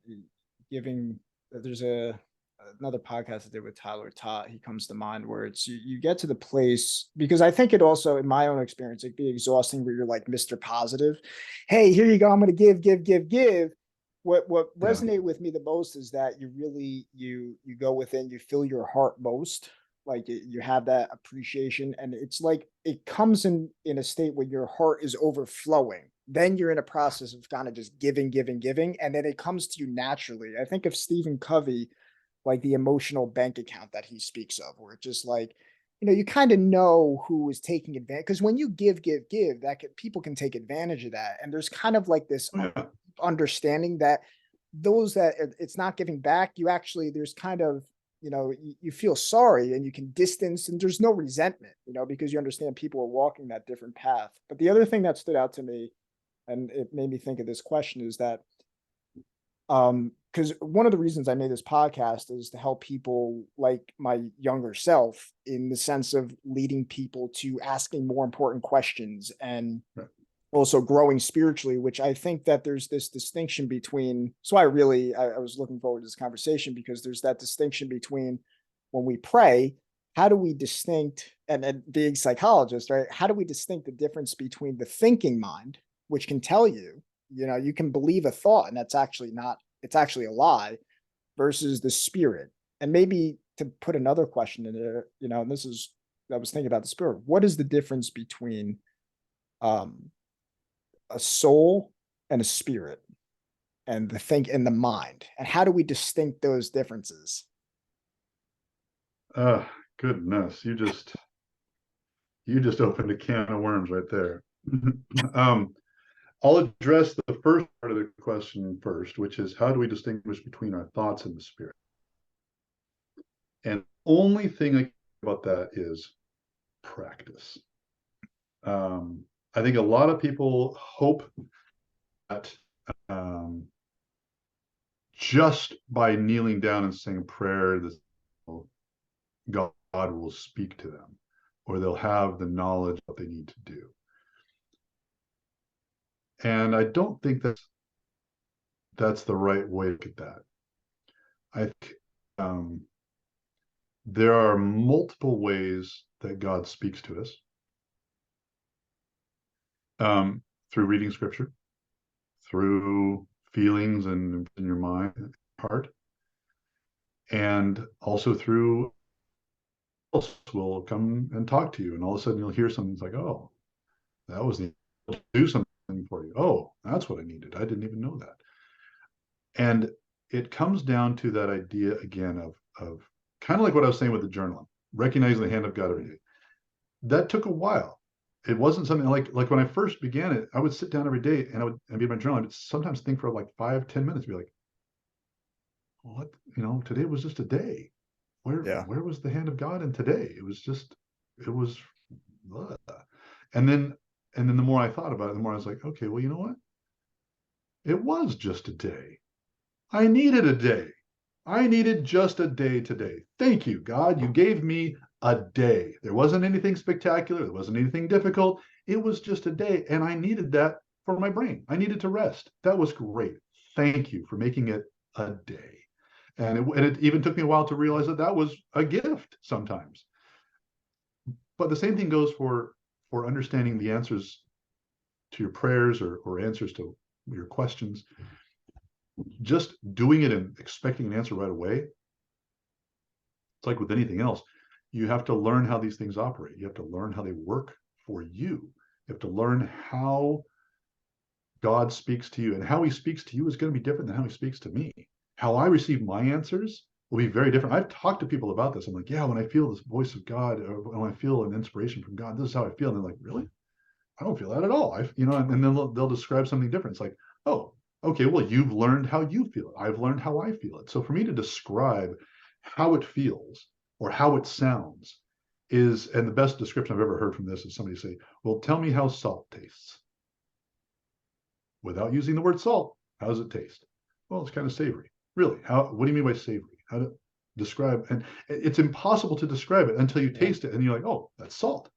giving there's another podcast I did with Tyler Tot, he comes to mind where it's you get to the place because I think it also in my own experience it can be exhausting where you're like Mr. Positive. Hey, here you go. I'm gonna give. What Yeah, resonated with me the most is that you really you go within, you feel your heart most, like you have that appreciation, and it's like it comes in a state where your heart is overflowing, then you're in a process of kind of just giving, giving, giving, and then it comes to you naturally. I think of Stephen Covey, like the emotional bank account that he speaks of, where it's just like, you kind of know who is taking advantage. Because when you give, give, give, people can take advantage of that. And there's kind of like this Oh, yeah. understanding that those that it's not giving back, you actually, there's kind of, you feel sorry and you can distance, and there's no resentment, because you understand people are walking that different path. But the other thing that stood out to me, and it made me think of this question, is that because one of the reasons I made this podcast is to help people like my younger self, in the sense of leading people to asking more important questions, and Right. also growing spiritually, which I think that there's this distinction between. So I was looking forward to this conversation, because there's that distinction between when we pray, how do we distinct, and being psychologist, right? How do we distinct the difference between the thinking mind, which can tell you, you can believe a thought and that's actually not, it's actually a lie, versus the spirit. And maybe to put another question in there, and this is, I was thinking about the spirit. What is the difference between um a soul and a spirit, and the think and the mind, and how do we distinct those differences? Goodness, you just opened a can of worms right there. um, I'll address the first part of the question first, which is how do we distinguish between our thoughts and the spirit? And only thing I can say about that is practice. I think a lot of people hope that just by kneeling down and saying a prayer, this God will speak to them, or they'll have the knowledge what they need to do. And I don't think that's the right way to look at that. I think there are multiple ways that God speaks to us, through reading scripture, through feelings and in your mind and heart, and also through else will come and talk to you, and all of a sudden you'll hear something. It's like, oh, that was the do something for you. Oh, that's what I needed. I didn't even know that. And it comes down to that idea again of kind of like what I was saying with the journaling, recognizing the hand of God every day. That took a while. It wasn't something like when I first began it, I would sit down every day and I'd be in my journal. I'd sometimes think for like 5-10 minutes, be like, what, today was just a day. Yeah. Where was the hand of God in today? It was blah. And then the more I thought about it, the more I was like, okay, well, you know what? It was just a day. I needed a day. I needed just a day today. Thank you, God. You gave me a day. There wasn't anything spectacular. There wasn't anything difficult. It was just a day. And I needed that for my brain. I needed to rest. That was great. Thank you for making it a day. And it even took me a while to realize that was a gift sometimes. But the same thing goes for understanding the answers to your prayers, or answers to your questions. Just doing it and expecting an answer right away, it's like with anything else. You have to learn how these things operate. You have to learn how they work for you. You have to learn how God speaks to you, and how he speaks to you is going to be different than how he speaks to me. How I receive my answers will be very different. I've talked to people about this. I'm like, yeah, when I feel this voice of God, or when I feel an inspiration from God, this is how I feel. And they're like, really? I don't feel that at all. And then they'll describe something different. It's like, oh, okay, well, you've learned how you feel it. I've learned how I feel it. So for me to describe how it feels or how it sounds and the best description I've ever heard from this is somebody say, well, tell me how salt tastes. Without using the word salt, how does it taste? Well, it's kind of savory. Really? What do you mean by savory? How to describe? And it's impossible to describe it until you taste it and you're like, oh, that's salt.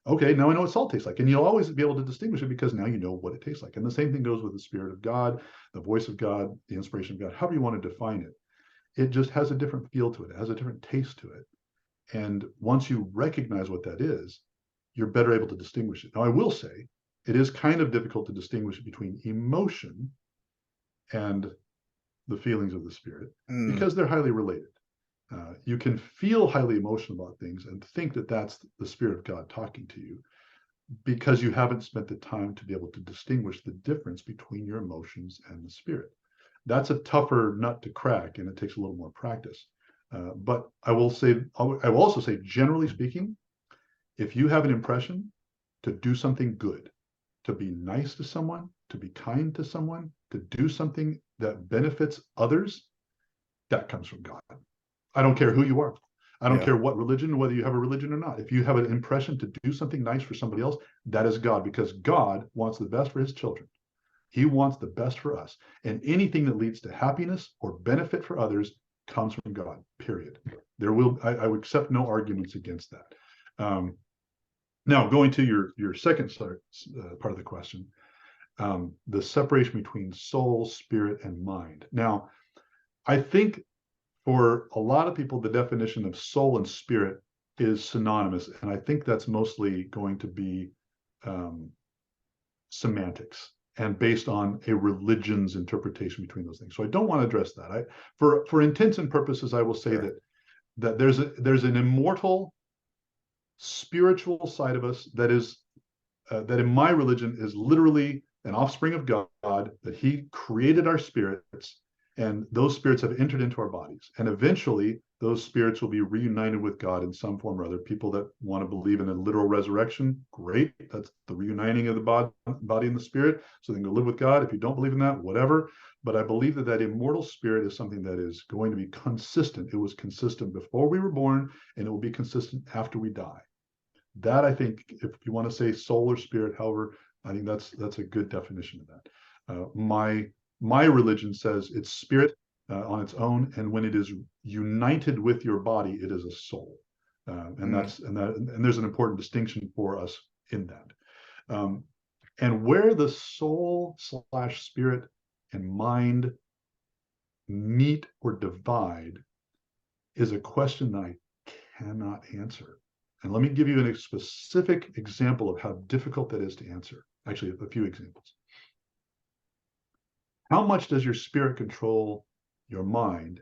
Okay, now I know what salt tastes like. And you'll always be able to distinguish it because now you know what it tastes like. And the same thing goes with the Spirit of God, the voice of God, the inspiration of God, however you want to define it. It just has a different feel to it. It has a different taste to it. And once you recognize what that is, you're better able to distinguish it. Now, I will say it is kind of difficult to distinguish between emotion and the feelings of the Spirit Mm. because they're highly related. You can feel highly emotional about things and think that that's the Spirit of God talking to you. because you haven't spent the time to be able to distinguish the difference between your emotions and the spirit. That's a tougher nut to crack, and it takes a little more practice. But I will also say, generally speaking, if you have an impression to do something good, to be nice to someone, to be kind to someone, to do something that benefits others, that comes from God. I don't care who you are. I don't Yeah. care what religion, whether you have a religion or not. If you have an impression to do something nice for somebody else, that is God, because God wants the best for his children. He wants the best for us. And anything that leads to happiness or benefit for others comes from God, period. I would accept no arguments against that. Now, going to your second part of the question, the separation between soul, spirit, and mind. Now, I think for a lot of people, the definition of soul and spirit is synonymous. And I think that's mostly going to be semantics and based on a religion's interpretation between those things. So I don't want to address that. For intents and purposes, I will say Sure. that there's an immortal spiritual side of us that in my religion is literally an offspring of God, that he created our spirits, and those spirits have entered into our bodies. And eventually, those spirits will be reunited with God in some form or other. People that want to believe in a literal resurrection, great. That's the reuniting of the body and the spirit, so they can go live with God. If you don't believe in that, whatever. But I believe that immortal spirit is something that is going to be consistent. It was consistent before we were born, and it will be consistent after we die. That, I think, if you want to say soul or spirit, however, I think that's a good definition of that. My religion says it's spirit on its own, and when it is united with your body, it is a soul, and there's an important distinction for us in that. And where the soul / spirit and mind meet or divide is a question that I cannot answer. And let me give you a specific example of how difficult that is to answer. Actually, a few examples. How much does your spirit control your mind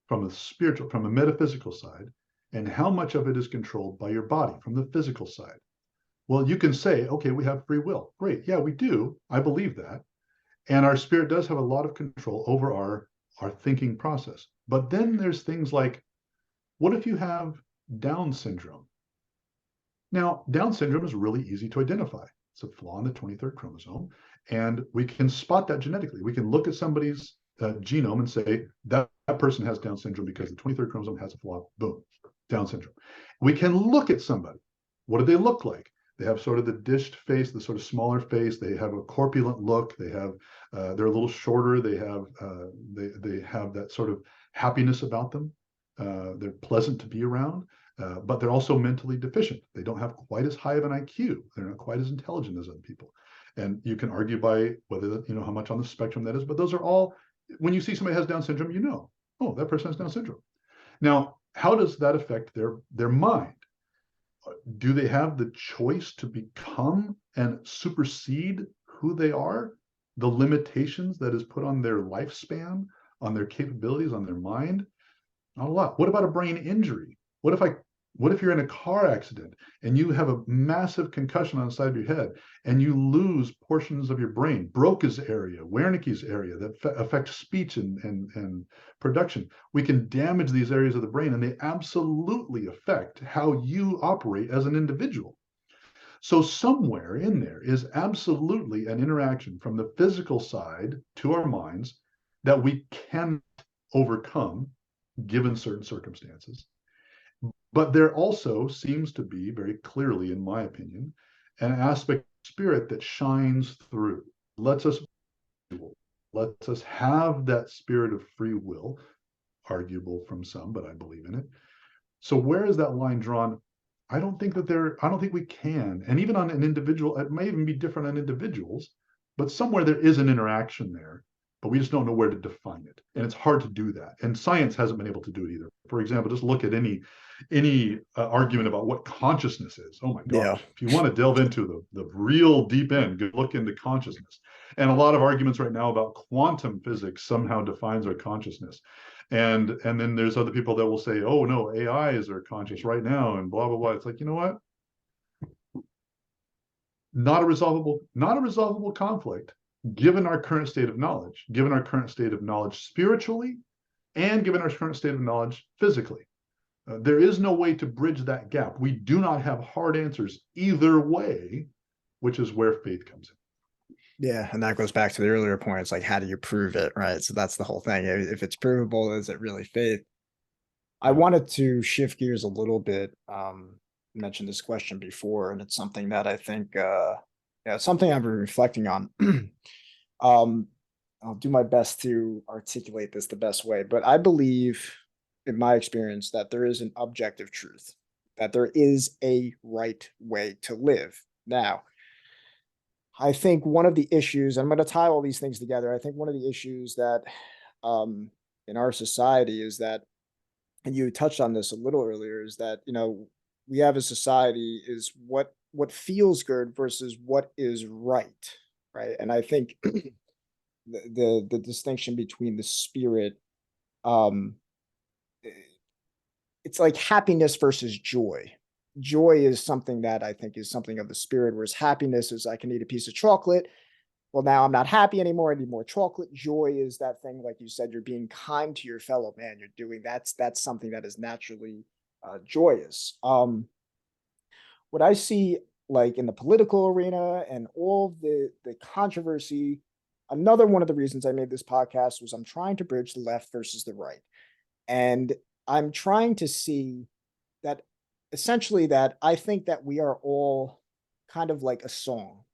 from a metaphysical side, and how much of it is controlled by your body from the physical side? Well, you can say, okay, we have free will. Great. Yeah, we do. I believe that. And our spirit does have a lot of control over our thinking process. But then there's things like, what if you have Down syndrome? Now, Down syndrome is really easy to identify. It's a flaw in the 23rd chromosome, and we can spot that genetically. We can look at somebody's genome and say that person has Down syndrome because the 23rd chromosome has a flaw. Boom, Down syndrome. We can look at somebody. What do they look like? They have sort of the dished face, the sort of smaller face. They have a corpulent look. They're a little shorter. They have that sort of happiness about them. They're pleasant to be around. But they're also mentally deficient. They don't have quite as high of an IQ. They're not quite as intelligent as other people. And you can argue by whether, how much on the spectrum that is, but those are all, when you see somebody has Down syndrome, oh, that person has Down syndrome. Now, how does that affect their mind? Do they have the choice to become and supersede who they are? The limitations that is put on their lifespan, on their capabilities, on their mind? Not a lot. What about a brain injury? What if you're in a car accident and you have a massive concussion on the side of your head and you lose portions of your brain, Broca's area, Wernicke's area that affect speech and production? We can damage these areas of the brain, and they absolutely affect how you operate as an individual. So somewhere in there is absolutely an interaction from the physical side to our minds that we can overcome given certain circumstances. But there also seems to be, very clearly, in my opinion, an aspect of spirit that shines through, lets us have that spirit of free will, arguable from some, but I believe in it. So where is that line drawn? I don't think we can. And even on an individual, it may even be different on individuals, but somewhere there is an interaction there, but we just don't know where to define it. And it's hard to do that. And science hasn't been able to do it either. For example, just look at any argument about what consciousness is. Oh my Yeah. gosh. If you want to delve into the real deep end, go look into consciousness. And a lot of arguments right now about quantum physics somehow defines our consciousness. And then there's other people that will say, oh no, AIs are conscious right now and blah, blah, blah. It's like, you know what? not a resolvable conflict, given our current state of knowledge, given our current state of knowledge spiritually, and given our current state of knowledge physically. There is no way to bridge that gap. We do not have hard answers either way, which is where faith comes in. Yeah, and that goes back to the earlier point. It's like, how do you prove it, right? So that's the whole thing. If it's provable, is it really faith? I Yeah. wanted to shift gears a little bit. Mentioned this question before, and it's something that I think, yeah, something I've been reflecting on. um, I'll do my best to articulate this the best way, but I believe, in my experience, that there is an objective truth, that there is a right way to live. Now, I think one of the issues, I'm going to tie all these things together. I think one of the issues that um, in our society is that, and you touched on this a little earlier, is that, we have a society is what feels good versus what is right, right? And I think the distinction between the spirit, um, it's like happiness versus joy. Joy is something that I think is something of the spirit, whereas happiness is I can eat a piece of chocolate. Well, now I'm not happy anymore. I need more chocolate. Joy is that thing, like you said, you're being kind to your fellow man. You're doing that's something that is naturally joyous. What I see, like in the political arena and all the controversy. Another one of the reasons I made this podcast was I'm trying to bridge the left versus the right, and I'm trying to see that essentially that I think that we are all kind of like a song.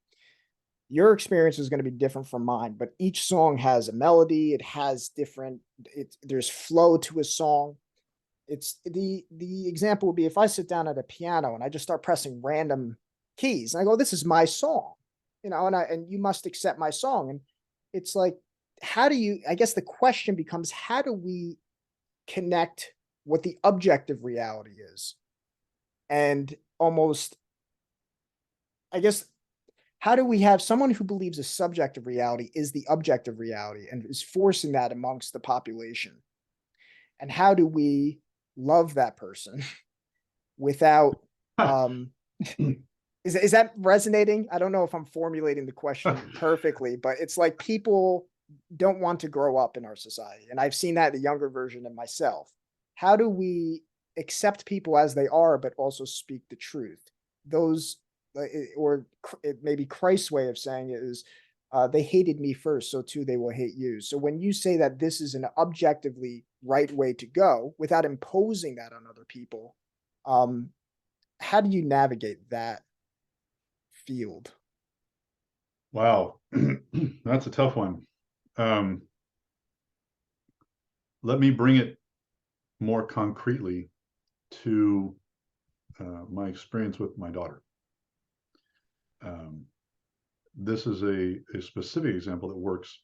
Your experience is going to be different from mine, but each song has a melody. It has different. There's flow to a song. It's the example would be if I sit down at a piano and I just start pressing random keys and I go, "This is my song," and you must accept my song. And it's like, how do you? I guess the question becomes, how do we connect what the objective reality is, and almost, I guess, how do we have someone who believes a subjective reality is the objective reality and is forcing that amongst the population? And how do we love that person without um is that resonating? I don't know if I'm formulating the question perfectly, but it's like people don't want to grow up in our society. And I've seen that in the younger version of myself. How do we accept people as they are, but also speak the truth? Those, or maybe Christ's way of saying it is, they hated me first, so too they will hate you. So when you say that this is an objectively right way to go without imposing that on other people, um, how do you navigate that field? Wow. That's a tough one. Um, Let me bring it more concretely to my experience with my daughter. Um, this is a specific example that works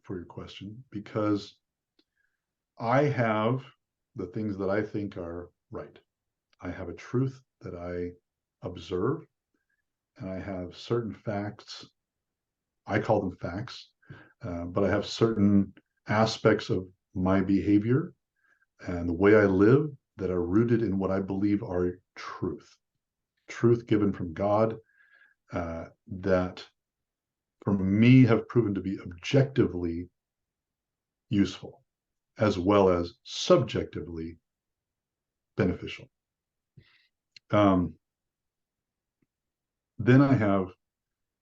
for your question because I have the things that I think are right. I have a truth that I observe, and I have certain facts. I call them facts, but I have certain aspects of my behavior and the way I live that are rooted in what I believe are truth given from God, that for me have proven to be objectively useful as well as subjectively beneficial. Um, then I have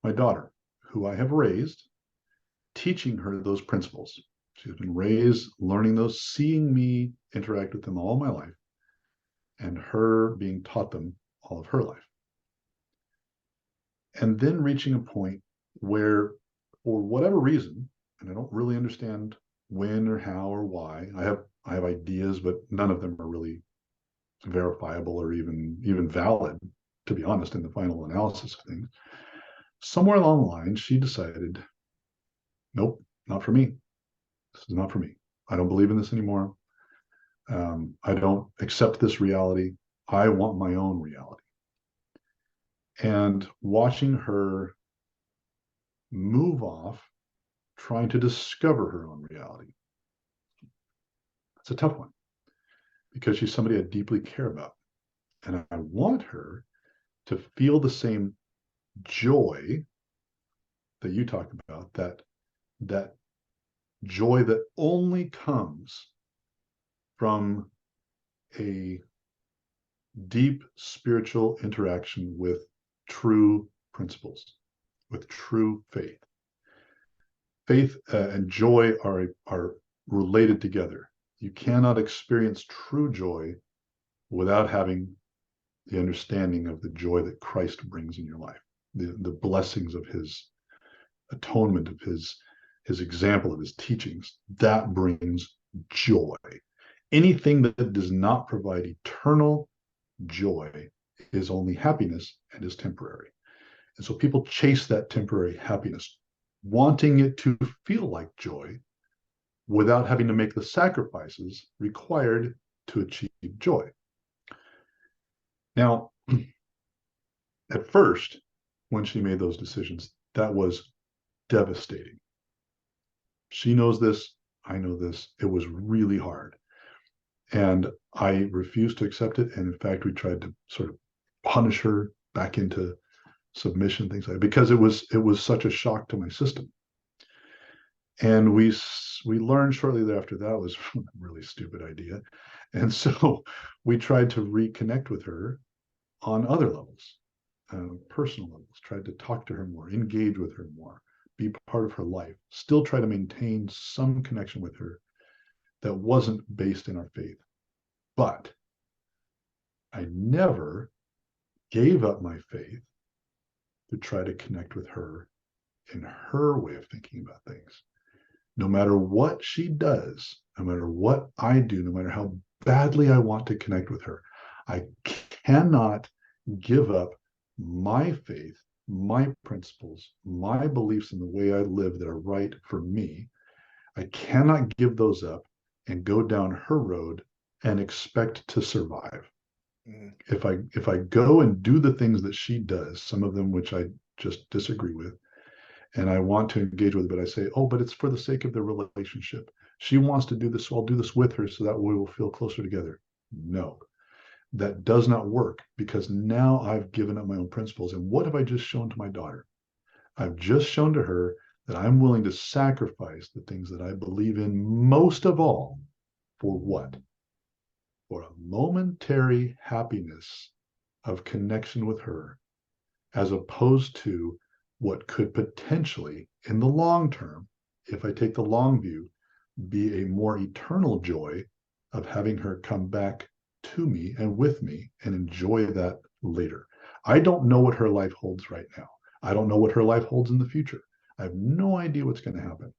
my daughter, who I have raised, teaching her those principles. She's been raised learning those, seeing me interact with them all my life, and her being taught them all of her life. And then reaching a point where, for whatever reason, and I don't really understand when or how or why, I have ideas, but none of them are really verifiable or even valid, to be honest, in the final analysis of things. Somewhere along the line, she decided, nope, not for me. This is not for me. I don't believe in this anymore. I don't accept this reality. I want my own reality. And watching her move off, trying to discover her own reality, it's a tough one because she's somebody I deeply care about. And I want her to feel the same joy that you talk about, that joy that only comes from a deep spiritual interaction with true principles, with true faith. Faith and joy are related together. You cannot experience true joy without having the understanding of the joy that Christ brings in your life, the blessings of his atonement, of his example, of his teachings. That brings joy. Anything that does not provide eternal joy is only happiness and is temporary. And so people chase that temporary happiness, wanting it to feel like joy without having to make the sacrifices required to achieve joy. Now, at first, when she made those decisions, that was devastating. She knows this. I know this. It was really hard. And I refused to accept it. And in fact, we tried to sort of punish her back into submission, things like that, because it was such a shock to my system. And we learned shortly thereafter that was a really stupid idea. And so we tried to reconnect with her on other levels, personal levels, tried to talk to her more, engage with her more, be part of her life, still try to maintain some connection with her that wasn't based in our faith. But I never gave up my faith to try to connect with her in her way of thinking about things. No matter what she does, no matter what I do, no matter how badly I want to connect with her, I cannot give up my faith, my principles, my beliefs in the way I live that are right for me. I cannot give those up and go down her road and expect to survive. Mm. If I go and do the things that she does, some of them which I just disagree with, and I want to engage with it, but I say, oh, but it's for the sake of the relationship. She wants to do this, so I'll do this with her so that we will feel closer together. No, that does not work, because now I've given up my own principles. And what have I just shown to my daughter? I've just shown to her that I'm willing to sacrifice the things that I believe in most of all. For what? For a momentary happiness of connection with her, as opposed to what could potentially, in the long term, if I take the long view, be a more eternal joy of having her come back to me and with me and enjoy that later. I don't know what her life holds right now. I don't know what her life holds in the future. I have no idea what's going to happen.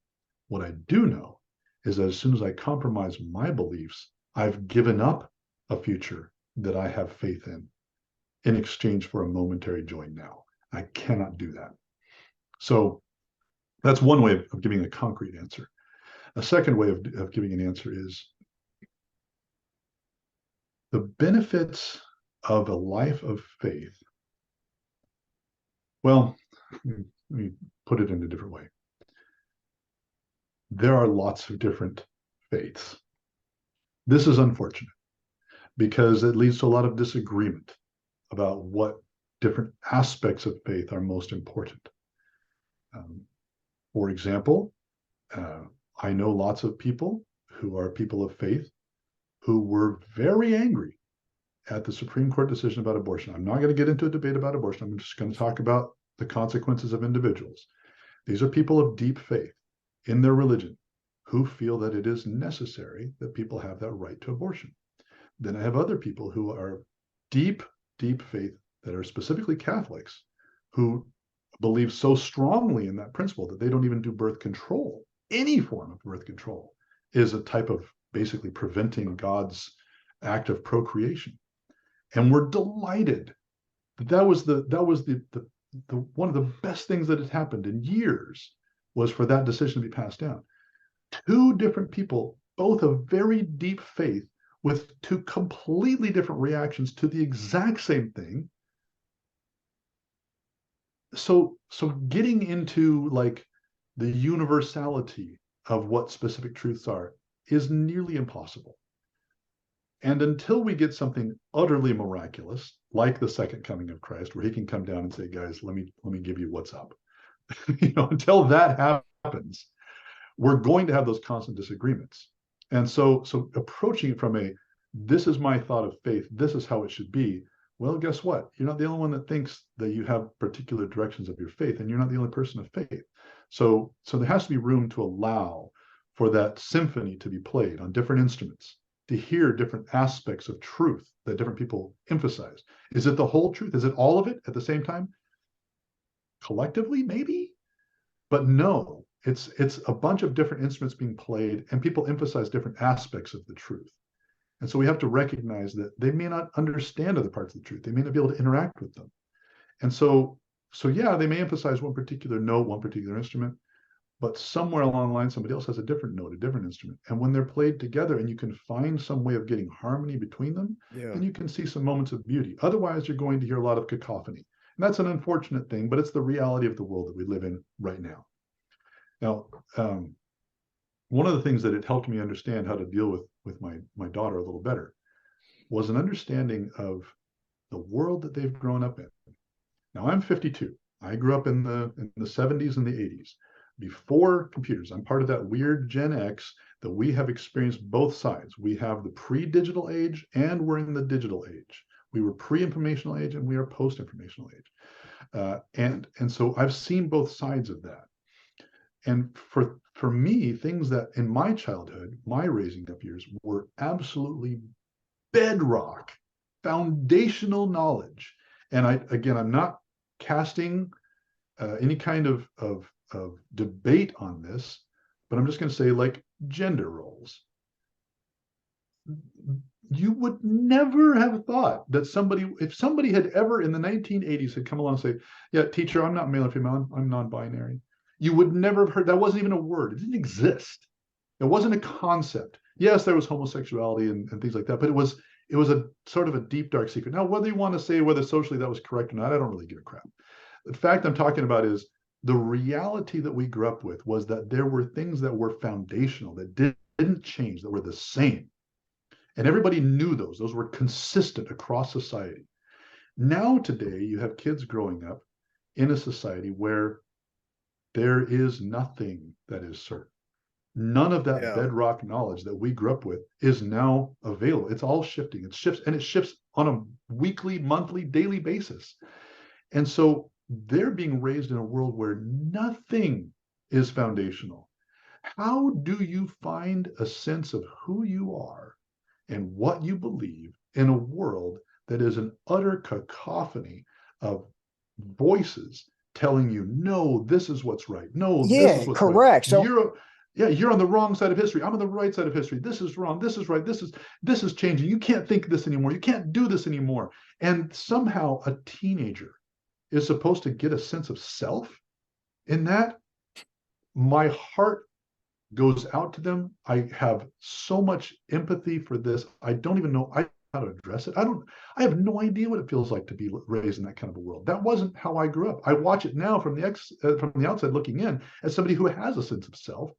What I do know is that as soon as I compromise my beliefs, I've given up a future that I have faith in exchange for a momentary joy now. I cannot do that. So that's one way of giving a concrete answer. A second way of giving an answer is the benefits of a life of faith. Well, let me put it in a different way. There are lots of different faiths. This is unfortunate because it leads to a lot of disagreement about what different aspects of faith are most important. For example, I know lots of people who are people of faith who were very angry at the Supreme Court decision about abortion. I'm not going to get into a debate about abortion. I'm just going to talk about the consequences of individuals. These are people of deep faith in their religion who feel that it is necessary that people have that right to abortion. Then I have other people who are deep, deep faith that are specifically Catholics who believe so strongly in that principle that they don't even do birth control. Any form of birth control is a type of basically preventing God's act of procreation. And we're delighted that was the one of the best things that had happened in years was for that decision to be passed down. Two different people, both of very deep faith, with two completely different reactions to the exact same thing. So getting into like the universality of what specific truths are is nearly impossible. And until we get something utterly miraculous, like the second coming of Christ, where he can come down and say, guys, let me give you what's up. Until that happens, we're going to have those constant disagreements. And so approaching it from a, this is my thought of faith, this is how it should be. Well, guess what? You're not the only one that thinks that you have particular directions of your faith, and you're not the only person of faith. So there has to be room to allow for that symphony to be played on different instruments, to hear different aspects of truth that different people emphasize. Is it the whole truth? Is it all of it at the same time? Collectively, maybe, but no, it's a bunch of different instruments being played, and people emphasize different aspects of the truth. And so we have to recognize that they may not understand other parts of the truth. They may not be able to interact with them. And so yeah, they may emphasize one particular note, one particular instrument, but somewhere along the line, somebody else has a different note, a different instrument. And when they're played together and you can find some way of getting harmony between them, Yeah. then you can see some moments of beauty. Otherwise, you're going to hear a lot of cacophony. And that's an unfortunate thing, but it's the reality of the world that we live in right now. Now, one of the things that it helped me understand how to deal with my daughter a little better was an understanding of the world that they've grown up in. Now I'm 52. I grew up in the 70s and the 80s before computers. I'm part of that weird Gen X that we have experienced both sides. We have the pre-digital age and we're in the digital age. We were pre-informational age and we are post-informational age. And so I've seen both sides of that. And for me, things that in my childhood, my raising up years, were absolutely bedrock, foundational knowledge. And I'm not casting any kind of debate on this, but I'm just going to say, like, gender roles. You would never have thought that if somebody had ever in the 1980s had come along and say, yeah, teacher, I'm not male or female, I'm non-binary. You would never have heard, that wasn't even a word. It didn't exist. It wasn't a concept. Yes, there was homosexuality and things like that, but it was a sort of a deep, dark secret. Now, whether you want to say whether socially that was correct or not, I don't really give a crap. The fact I'm talking about is the reality that we grew up with was that there were things that were foundational, that didn't change, that were the same. And everybody knew those. Those were consistent across society. Now, today, you have kids growing up in a society where there is nothing that is certain. None of that Yeah. bedrock knowledge that we grew up with is now available. It's all shifting. It shifts on a weekly, monthly, daily basis. And so they're being raised in a world where nothing is foundational. How do you find a sense of who you are and what you believe in a world that is an utter cacophony of voices telling you, no, this is what's right. No, this is Yeah, what's right. correct. So You're on the wrong side of history. I'm on the right side of history. This is wrong. This is right. This is changing. You can't think this anymore. You can't do this anymore. And somehow a teenager is supposed to get a sense of self in that. My heart goes out to them. I have so much empathy for this. I don't even know how to address it. I have no idea what it feels like to be raised in that kind of a world. That wasn't how I grew up. I watch it now from the outside looking in as somebody who has a sense of self.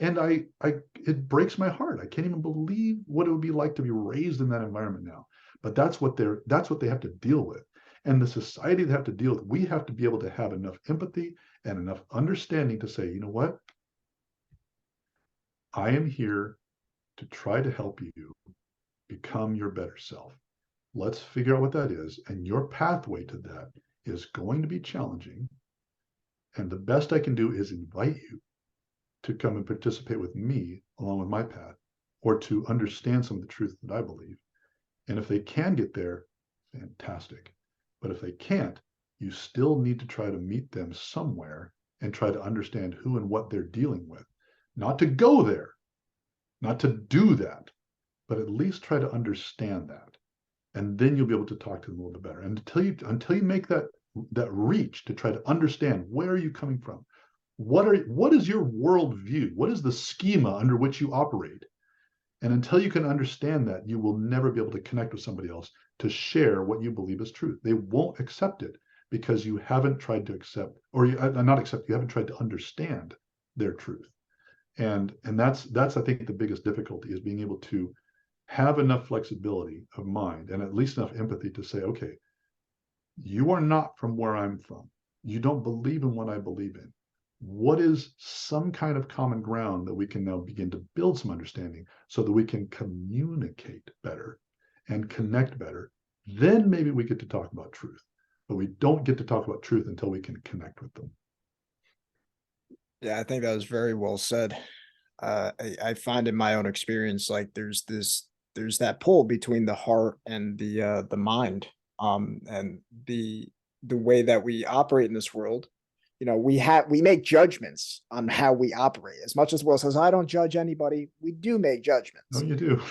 And it breaks my heart. I can't even believe what it would be like to be raised in that environment now. But that's what they have to deal with. And the society they have to deal with, we have to be able to have enough empathy and enough understanding to say, you know what? I am here to try to help you become your better self. Let's figure out what that is. And your pathway to that is going to be challenging. And the best I can do is invite you to come and participate with me along with my path, or to understand some of the truth that I believe. And if they can get there, fantastic. But if they can't, you still need to try to meet them somewhere and try to understand who and what they're dealing with. Not to go there, not to do that, but at least try to understand that. And then you'll be able to talk to them a little bit better. And until you make that reach to try to understand where are you coming from, what is your worldview? What is the schema under which you operate? And until you can understand that, you will never be able to connect with somebody else to share what you believe is truth. They won't accept it because you haven't tried to accept, or not accept, you haven't tried to understand their truth. And that's I think the biggest difficulty is being able to have enough flexibility of mind and at least enough empathy to say, okay, you are not from where I'm from. You don't believe in what I believe in. What is some kind of common ground that we can now begin to build some understanding so that we can communicate better and connect better? Then maybe we get to talk about truth, but we don't get to talk about truth until we can connect with them. Yeah, I think that was very well said. I find in my own experience, like there's that pull between the heart and the mind, and the way that we operate in this world. You know, we make judgments on how we operate. As much as the world says, I don't judge anybody, we do make No, judgments. you do.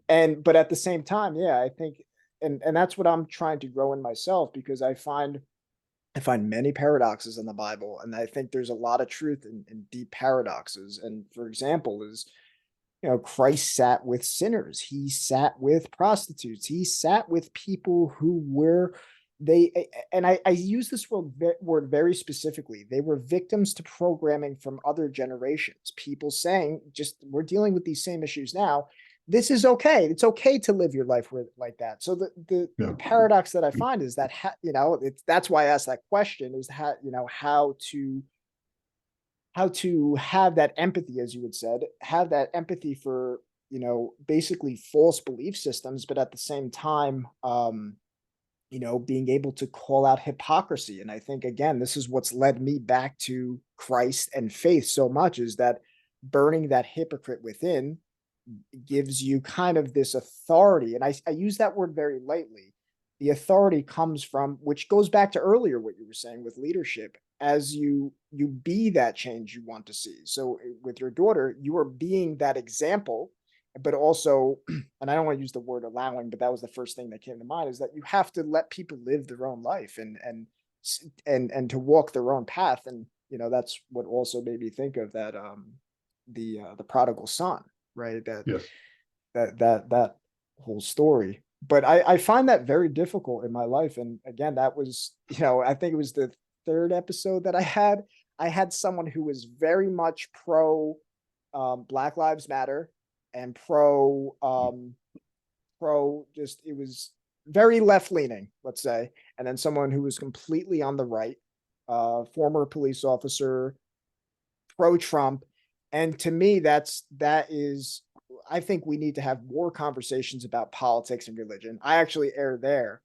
And but at the same time, yeah, I think, and that's what I'm trying to grow in myself, because I find many paradoxes in the Bible, and I think there's a lot of truth in deep paradoxes. And for example, is, you know, Christ sat with sinners, he sat with prostitutes, he sat with people who were and I use this word very specifically. They were victims to programming from other generations. People saying, just we're dealing with these same issues now. This is okay. It's okay to live your life with like that. So the Yeah. paradox that I find is that you know, that's why I asked that question, is how, you know, how to have that empathy, as you had said, have that empathy for, you know, basically false belief systems, but at the same time, you know, being able to call out hypocrisy. And I think, again, this is what's led me back to Christ and faith so much, is that burning that hypocrite within gives you kind of this authority. And I use that word very lightly. The authority comes from, which goes back to earlier what you were saying with leadership, as you be that change you want to see. So with your daughter, you are being that example, but also, and I don't want to use the word allowing, but that was the first thing that came to mind, is that you have to let people live their own life, and to walk their own path. And, you know, that's what also made me think of that, the prodigal son, right? Yes. That whole story. But I find that very difficult in my life. And again, that was, you know, I think it was the third episode that I had someone who was very much pro Black Lives Matter, and pro just, it was very left leaning, let's say, and then someone who was completely on the right, former police officer, pro Trump. And to me, that is, I think we need to have more conversations about politics and religion. I actually err there,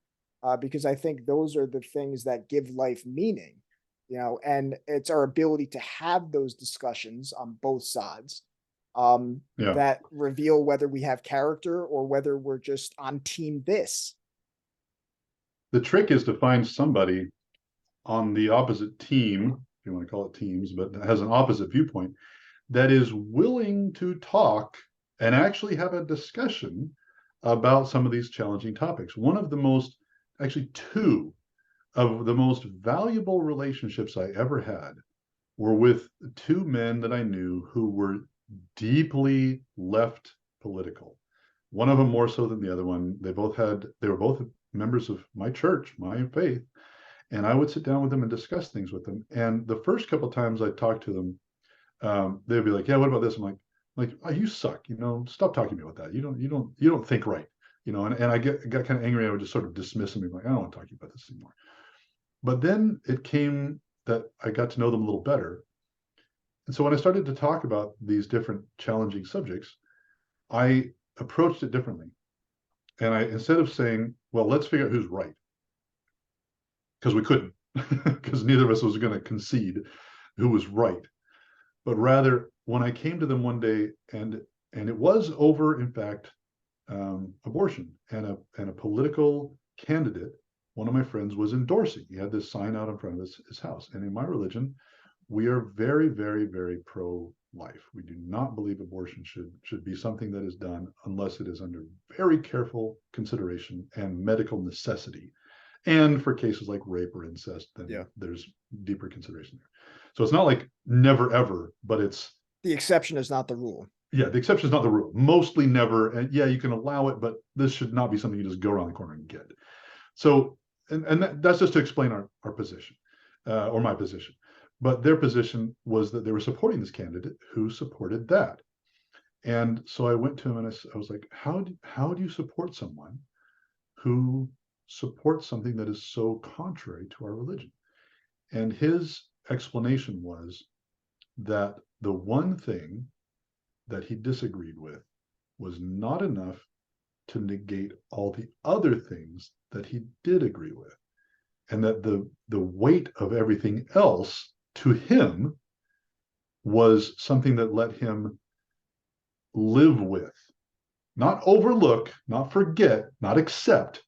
because I think those are the things that give life meaning, you know, and it's our ability to have those discussions on both sides, Yeah. that reveal whether we have character or whether we're just on team this. The trick is to find somebody on the opposite team, if you want to call it teams, but has an opposite viewpoint, that is willing to talk and actually have a discussion about some of these challenging topics. One of the most, actually, two of the most valuable relationships I ever had were with two men that I knew who were deeply left political. One of them more so than the other one. They were both members of my church, my faith, and I would sit down with them and discuss things with them. And the first couple of times I talked to them, they'd be like, "Yeah, what about this?" I'm like, "Oh, you suck. You know, stop talking to me about that. You don't think right. You know." And I got kind of angry. I would just sort of dismiss them and be like, "I don't want to talk to you about this anymore." But then it came that I got to know them a little better. And so when I started to talk about these different challenging subjects, I approached it differently. And instead of saying, well, let's figure out who's right, because we couldn't, because neither of us was going to concede who was right. But rather, when I came to them one day, and it was over, in fact, abortion, and a political candidate, one of my friends was endorsing. He had this sign out in front of his house. And in my religion, we are very, very, very pro-life. We do not believe abortion should be something that is done unless it is under very careful consideration and medical necessity. And for cases like rape or incest, then Yeah. there's deeper consideration there. So it's not like never ever, but it's The exception is not the rule. yeah, the exception is not the rule. Mostly never, and yeah, you can allow it, but this should not be something you just go around the corner and get. So, and that's just to explain our position, or my position. But their position was that they were supporting this candidate who supported that. And so I went to him and I was like, how do you support someone who supports something that is so contrary to our religion? And his explanation was that the one thing that he disagreed with was not enough to negate all the other things that he did agree with. And that the weight of everything else to him was something that let him live with, not overlook, not forget, not accept,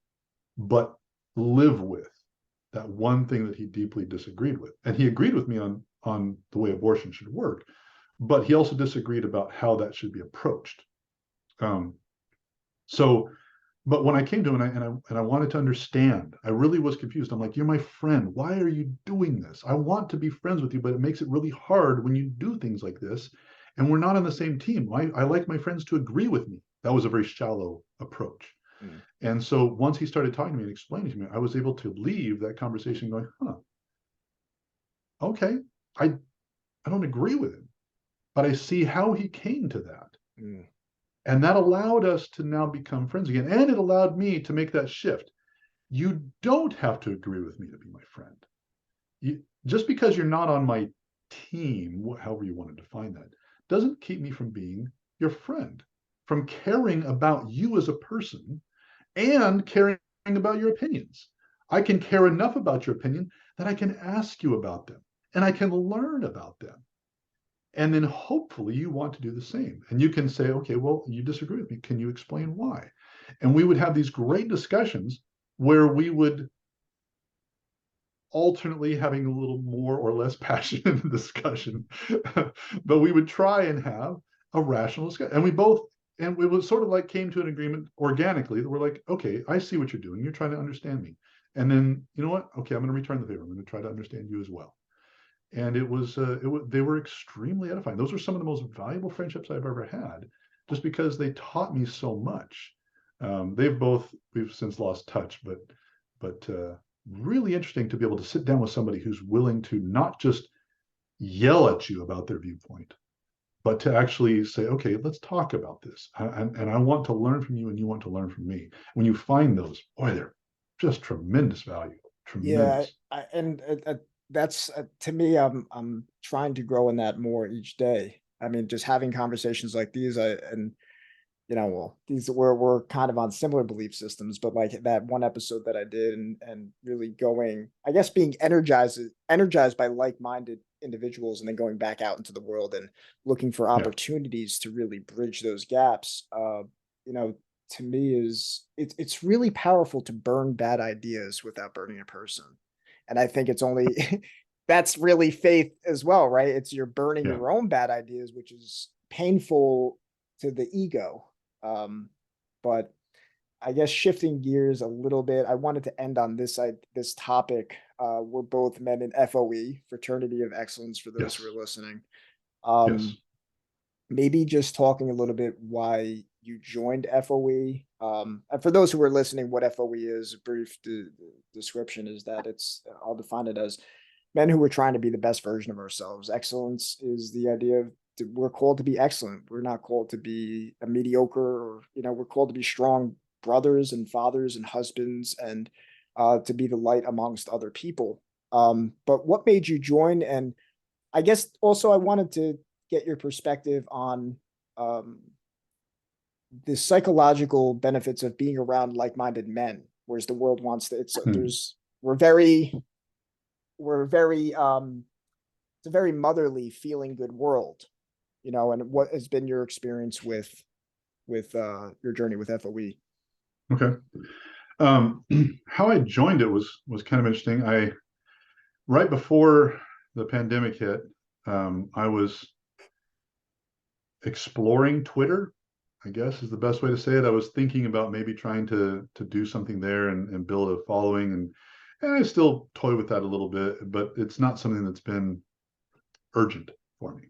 but live with that one thing that he deeply disagreed with. And he agreed with me on the way abortion should work, but he also disagreed about how that should be approached. Um, so, but when I came to him and I wanted to understand, I really was confused. I'm like, you're my friend. Why are you doing this? I want to be friends with you, but it makes it really hard when you do things like this. And we're not on the same team. I like my friends to agree with me. That was a very shallow approach. Mm, And so once he started talking to me and explaining to me, I was able to leave that conversation going, okay, I, I don't agree with him, but I see how he came to that. mm, And that allowed us to now become friends again. And it allowed me to make that shift. You don't have to agree with me to be my friend. Just because you're not on my team, however you want to define that, doesn't keep me from being your friend, from caring about you as a person and caring about your opinions. I can care enough about your opinion that I can ask you about them and I can learn about them. And then hopefully you want to do the same. And you can say, okay, well, you disagree with me. Can you explain why? And we would have these great discussions where we would alternately having a little more or less passionate discussion, but we would try and have a rational discussion. And we both, and it was sort of like came to an agreement organically that we're like, okay, I see what you're doing. You're trying to understand me. And then, you know what? Okay, I'm going to return the favor. I'm going to try to understand you as well. And they were extremely edifying. Those were some of the most valuable friendships I've ever had, just because they taught me so much. We've since lost touch, but really interesting to be able to sit down with somebody who's willing to not just yell at you about their viewpoint, but to actually say, okay, let's talk about this. And I want to learn from you and you want to learn from me. When you find those, boy, they're just tremendous value, yeah, tremendous. and that's to me, I'm trying to grow in that more each day. I mean, just having conversations like these, and well, these we're kind of on similar belief systems, but like that one episode that I did, and really going, I guess, being energized by like-minded individuals, and then going back out into the world and looking for Yeah, opportunities to really bridge those gaps. You know, to me it's really powerful to burn bad ideas without burning a person. And I think it's only that's really faith as well, right? It's you're burning yeah. your own bad ideas, which is painful to the ego. um, but I guess shifting gears a little bit, I wanted to end on this topic. We're both men in FOE, Fraternity of Excellence, for those who Yes, are listening. yes. Um, Maybe just talking a little bit why you joined FOE. And for those who are listening, what FOE is, a brief description is that I'll define it as men who are trying to be the best version of ourselves. Excellence is the idea of we're called to be excellent. We're not called to be a mediocre, or, we're called to be strong brothers and fathers and husbands, and to be the light amongst other people. But what made you join? And I guess also I wanted to get your perspective on um, the psychological benefits of being around like-minded men, whereas the world wants to. Hmm. We're very we're very it's a very motherly, feeling good world, and what has been your experience with your journey with FOE? Okay. How I joined it was kind of interesting. I right before the pandemic hit, I was exploring Twitter, I guess is the best way to say it. I was thinking about maybe trying to do something there and build a following, and I still toy with that a little bit, but it's not something that's been urgent for me.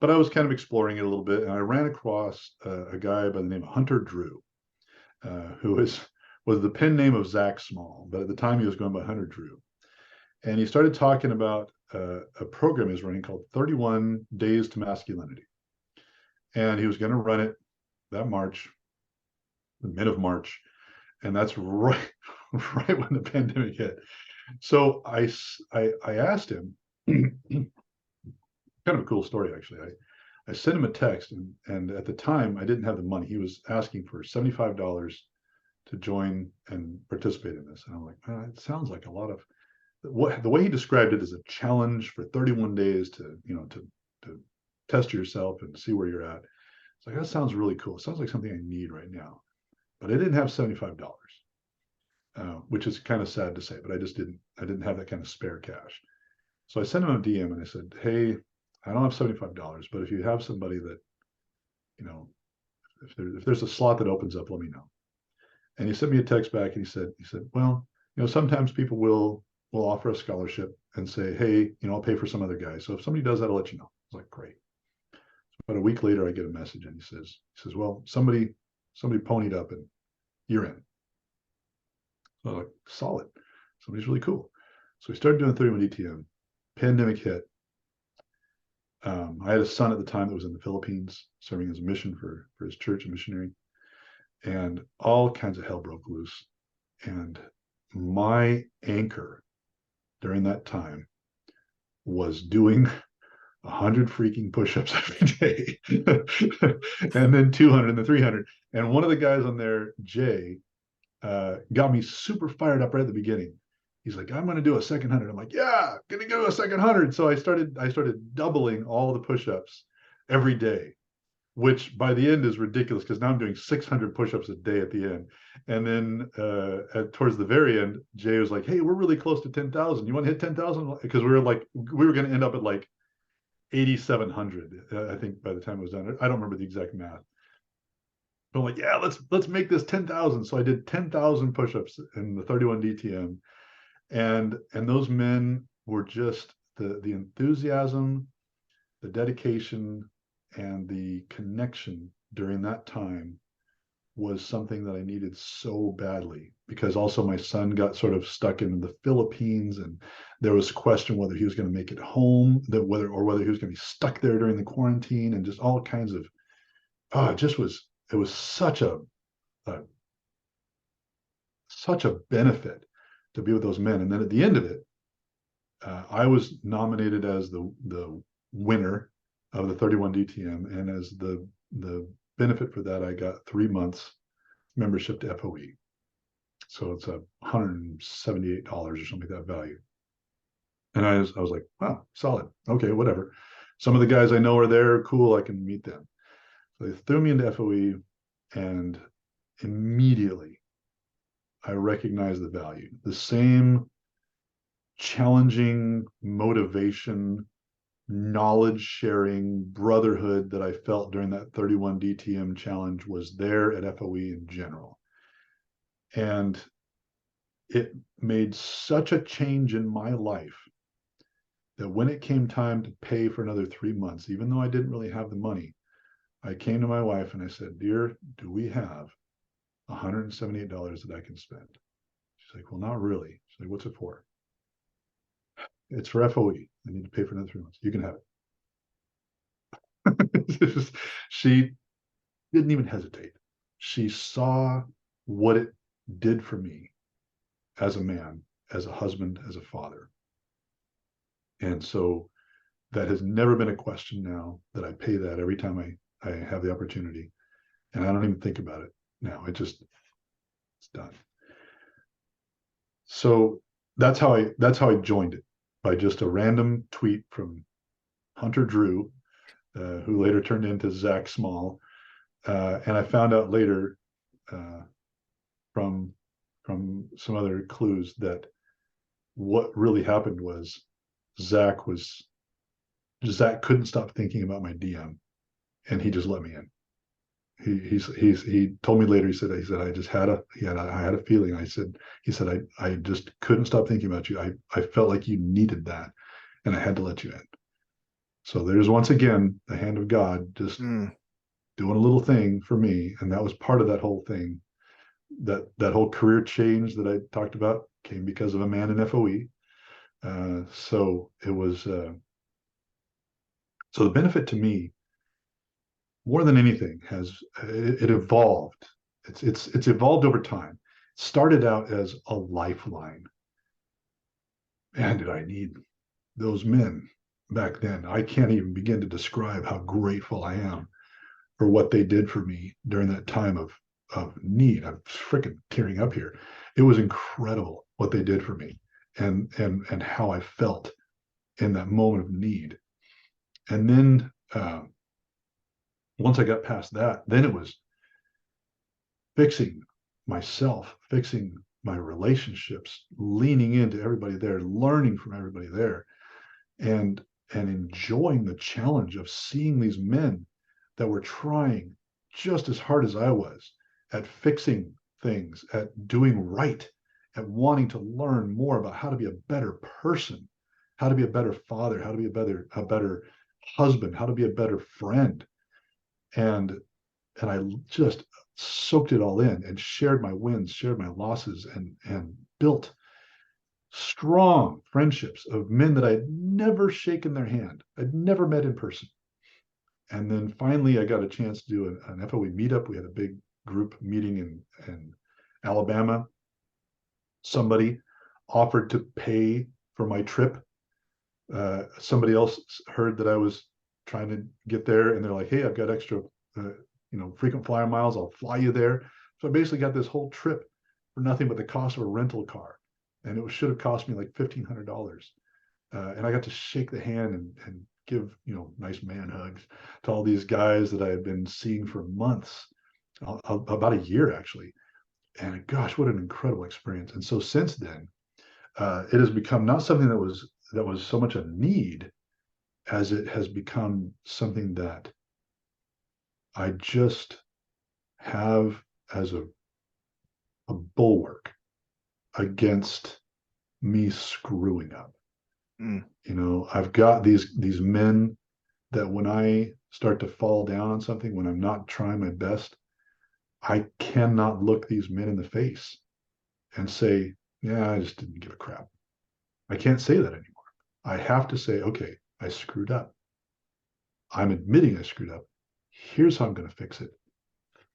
But I was kind of exploring it a little bit, and I ran across a guy by the name of Hunter Drew, who was the pen name of Zach Small, but at the time he was going by Hunter Drew. And he started talking about a program he's running called 31 Days to Masculinity. and he was going to run it that March, the mid of March, and that's right right when the pandemic hit. So I asked him, kind of a cool story actually. I sent him a text, and at the time I didn't have the money. He was asking for $75 to join and participate in this, and I'm like, it sounds like a lot of what the way he described it as a challenge for 31 days to to test yourself and see where you're at. It's like that sounds really cool. It sounds like something I need right now, but I didn't have $75, which is kind of sad to say. But I didn't have that kind of spare cash. So I sent him a DM and I said, hey, I don't have $75, but if you have somebody that, you know, if there's a slot that opens up, let me know. And he sent me a text back and he said, well, sometimes people will offer a scholarship and say, hey, I'll pay for some other guy. So if somebody does that, I'll let you know. I was like, great. But a week later, I get a message and he says, well, somebody ponied up and you're in. So I was like, solid. Somebody's really cool. So we started doing 31 DTM. Pandemic hit. I had a son at the time that was in the Philippines serving as a mission for his church, a missionary, and all kinds of hell broke loose. And my anchor during that time was doing 100 freaking push-ups every day and then 200 and then 300. And one of the guys on there, Jay, got me super fired up right at the beginning. He's like, I'm going to do a second 100. I'm like, yeah, going to do a second 100. So I started doubling all the push-ups every day, which by the end is ridiculous because now I'm doing 600 push-ups a day at the end. And then towards the very end, Jay was like, hey, we're really close to 10,000. You want to hit 10,000? Because we were going to end up at like 8,700, I think, by the time it was done. I don't remember the exact math. But I'm like, yeah, let's make this 10,000. So I did 10,000 push-ups in the 31 DTM. And those men were just the enthusiasm, the dedication, and the connection during that time was something that I needed so badly because also my son got sort of stuck in the Philippines and there was a question whether he was going to make it home, whether he was going to be stuck there during the quarantine and just all kinds of it was a such a benefit to be with those men. And then at the end of it, I was nominated as the winner of the 31 DTM, and as the benefit for that, I got 3 months membership to FOE. So it's $178 or something like that value. And I was like, wow, solid. Okay, whatever. Some of the guys I know are there. Cool, I can meet them. So they threw me into FOE, and immediately I recognized the value. The same challenging motivation, knowledge sharing, brotherhood that I felt during that 31 DTM challenge was there at FOE in general. And it made such a change in my life that when it came time to pay for another 3 months, even though I didn't really have the money, I came to my wife and I said, dear, do we have $178 that I can spend? She's like, well, not really. She's like, what's it for? It's for FOE. I need to pay for another 3 months. You can have it. She didn't even hesitate. She saw what it did for me as a man, as a husband, as a father. And so that has never been a question now that I pay that every time I have the opportunity. And I don't even think about it now. It's done. So that's how I joined it, by just a random tweet from Hunter Drew, who later turned into Zach Small. And I found out later from some other clues that what really happened was Zach couldn't stop thinking about my DM, and he just let me in. He told me later. He said I just had a feeling. He said I just couldn't stop thinking about you. I felt like you needed that, and I had to let you in. So there's once again the hand of God just doing a little thing for me, and that was part of that whole thing. That whole career change that I talked about came because of a man in FOE. So it was so the benefit to me more than anything it evolved. It's evolved over time. Started out as a lifeline. Man, did I need those men back then. I can't even begin to describe how grateful I am for what they did for me during that time of need. I'm freaking tearing up here. It was incredible what they did for me, and how I felt in that moment of need. And then once I got past that, then it was fixing myself, fixing my relationships, leaning into everybody there, learning from everybody there, and enjoying the challenge of seeing these men that were trying just as hard as I was at fixing things, at doing right, at wanting to learn more about how to be a better person, how to be a better father, how to be a better husband, how to be a better friend. And I just soaked it all in and shared my wins, shared my losses, and built strong friendships of men that I'd never shaken their hand, I'd never met in person. And then finally, I got a chance to do an FOE meetup. We had a big group meeting in Alabama. Somebody offered to pay for my trip. Somebody else heard that I was trying to get there, and they're like, "Hey, I've got extra, frequent flyer miles. I'll fly you there." So I basically got this whole trip for nothing but the cost of a rental car, and it should have cost me like $1,500. And I got to shake the hand and give nice man hugs to all these guys that I had been seeing for months, about a year actually. And gosh, what an incredible experience! And so since then, it has become not something that was so much a need as it has become something that I just have as a bulwark against me screwing up. Mm. I've got these men that when I start to fall down on something, when I'm not trying my best, I cannot look these men in the face and say, yeah, I just didn't give a crap. I can't say that anymore. I have to say, okay, I screwed up. I'm admitting I screwed up. Here's how I'm going to fix it.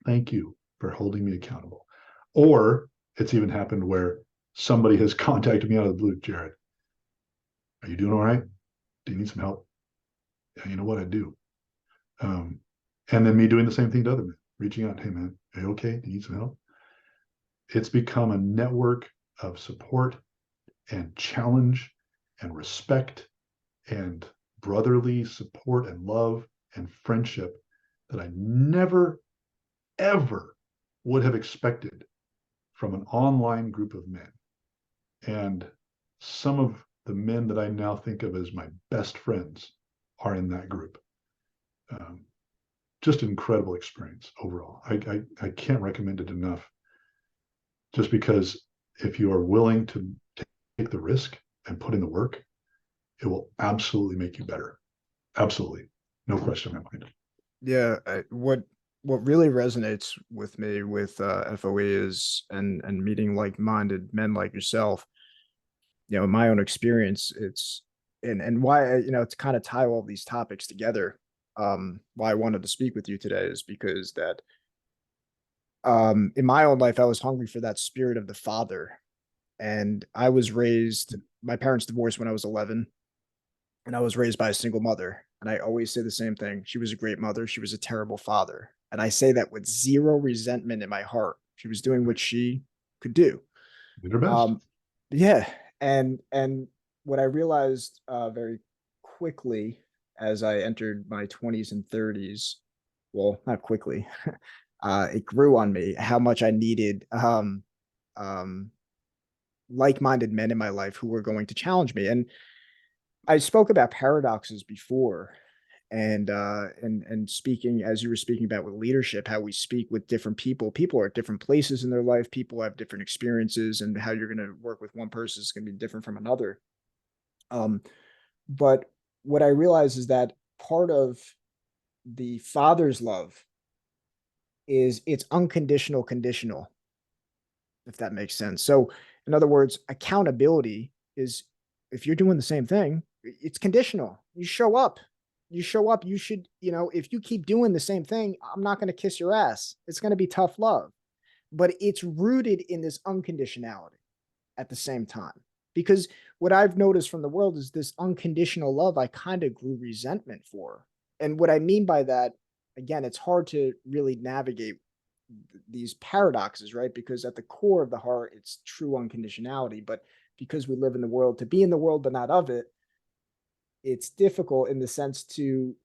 Thank you for holding me accountable. Or it's even happened where somebody has contacted me out of the blue. Jared, are you doing all right? Do you need some help? Yeah, you know what? I do. Um, and then me doing the same thing to other men, reaching out, hey man, are you okay? Do you need some help? It's become a network of support and challenge and respect and brotherly support and love and friendship that I never, ever would have expected from an online group of men. And some of the men that I now think of as my best friends are in that group. Um, just an incredible experience overall. I can't recommend it enough, just because if you are willing to take the risk and put in the work, it will absolutely make you better. Absolutely. No question in my mind. Yeah, what really resonates with me with FOE is and meeting like-minded men like yourself. In my own experience, it's and why to kind of tie all these topics together. Why I wanted to speak with you today is because that in my own life I was hungry for that spirit of the father, and I was raised. My parents divorced when I was 11, and I was raised by a single mother. And I always say the same thing. She was a great mother. She was a terrible father. And I say that with zero resentment in my heart. She was doing what she could do. Did her best. Um, yeah. And what I realized very quickly as I entered my 20s and 30s, well, not quickly, it grew on me how much I needed um, like-minded men in my life who were going to challenge me. And I spoke about paradoxes before, and speaking as you were speaking about with leadership, how we speak with different people. People are at different places in their life. People have different experiences, and how you're going to work with one person is going to be different from another. Um, but what I realize is that part of the father's love is it's unconditional, conditional, if that makes sense. So, in other words, accountability is if you're doing the same thing, it's conditional. You show up, you show up, you should, if you keep doing the same thing, I'm not going to kiss your ass. It's going to be tough love, but it's rooted in this unconditionality at the same time. Because what I've noticed from the world is this unconditional love, I kind of grew resentment for. And what I mean by that, again, it's hard to really navigate these paradoxes, right? Because at the core of the heart, it's true unconditionality. But because we live in the world to be in the world, but not of it, it's difficult in the sense to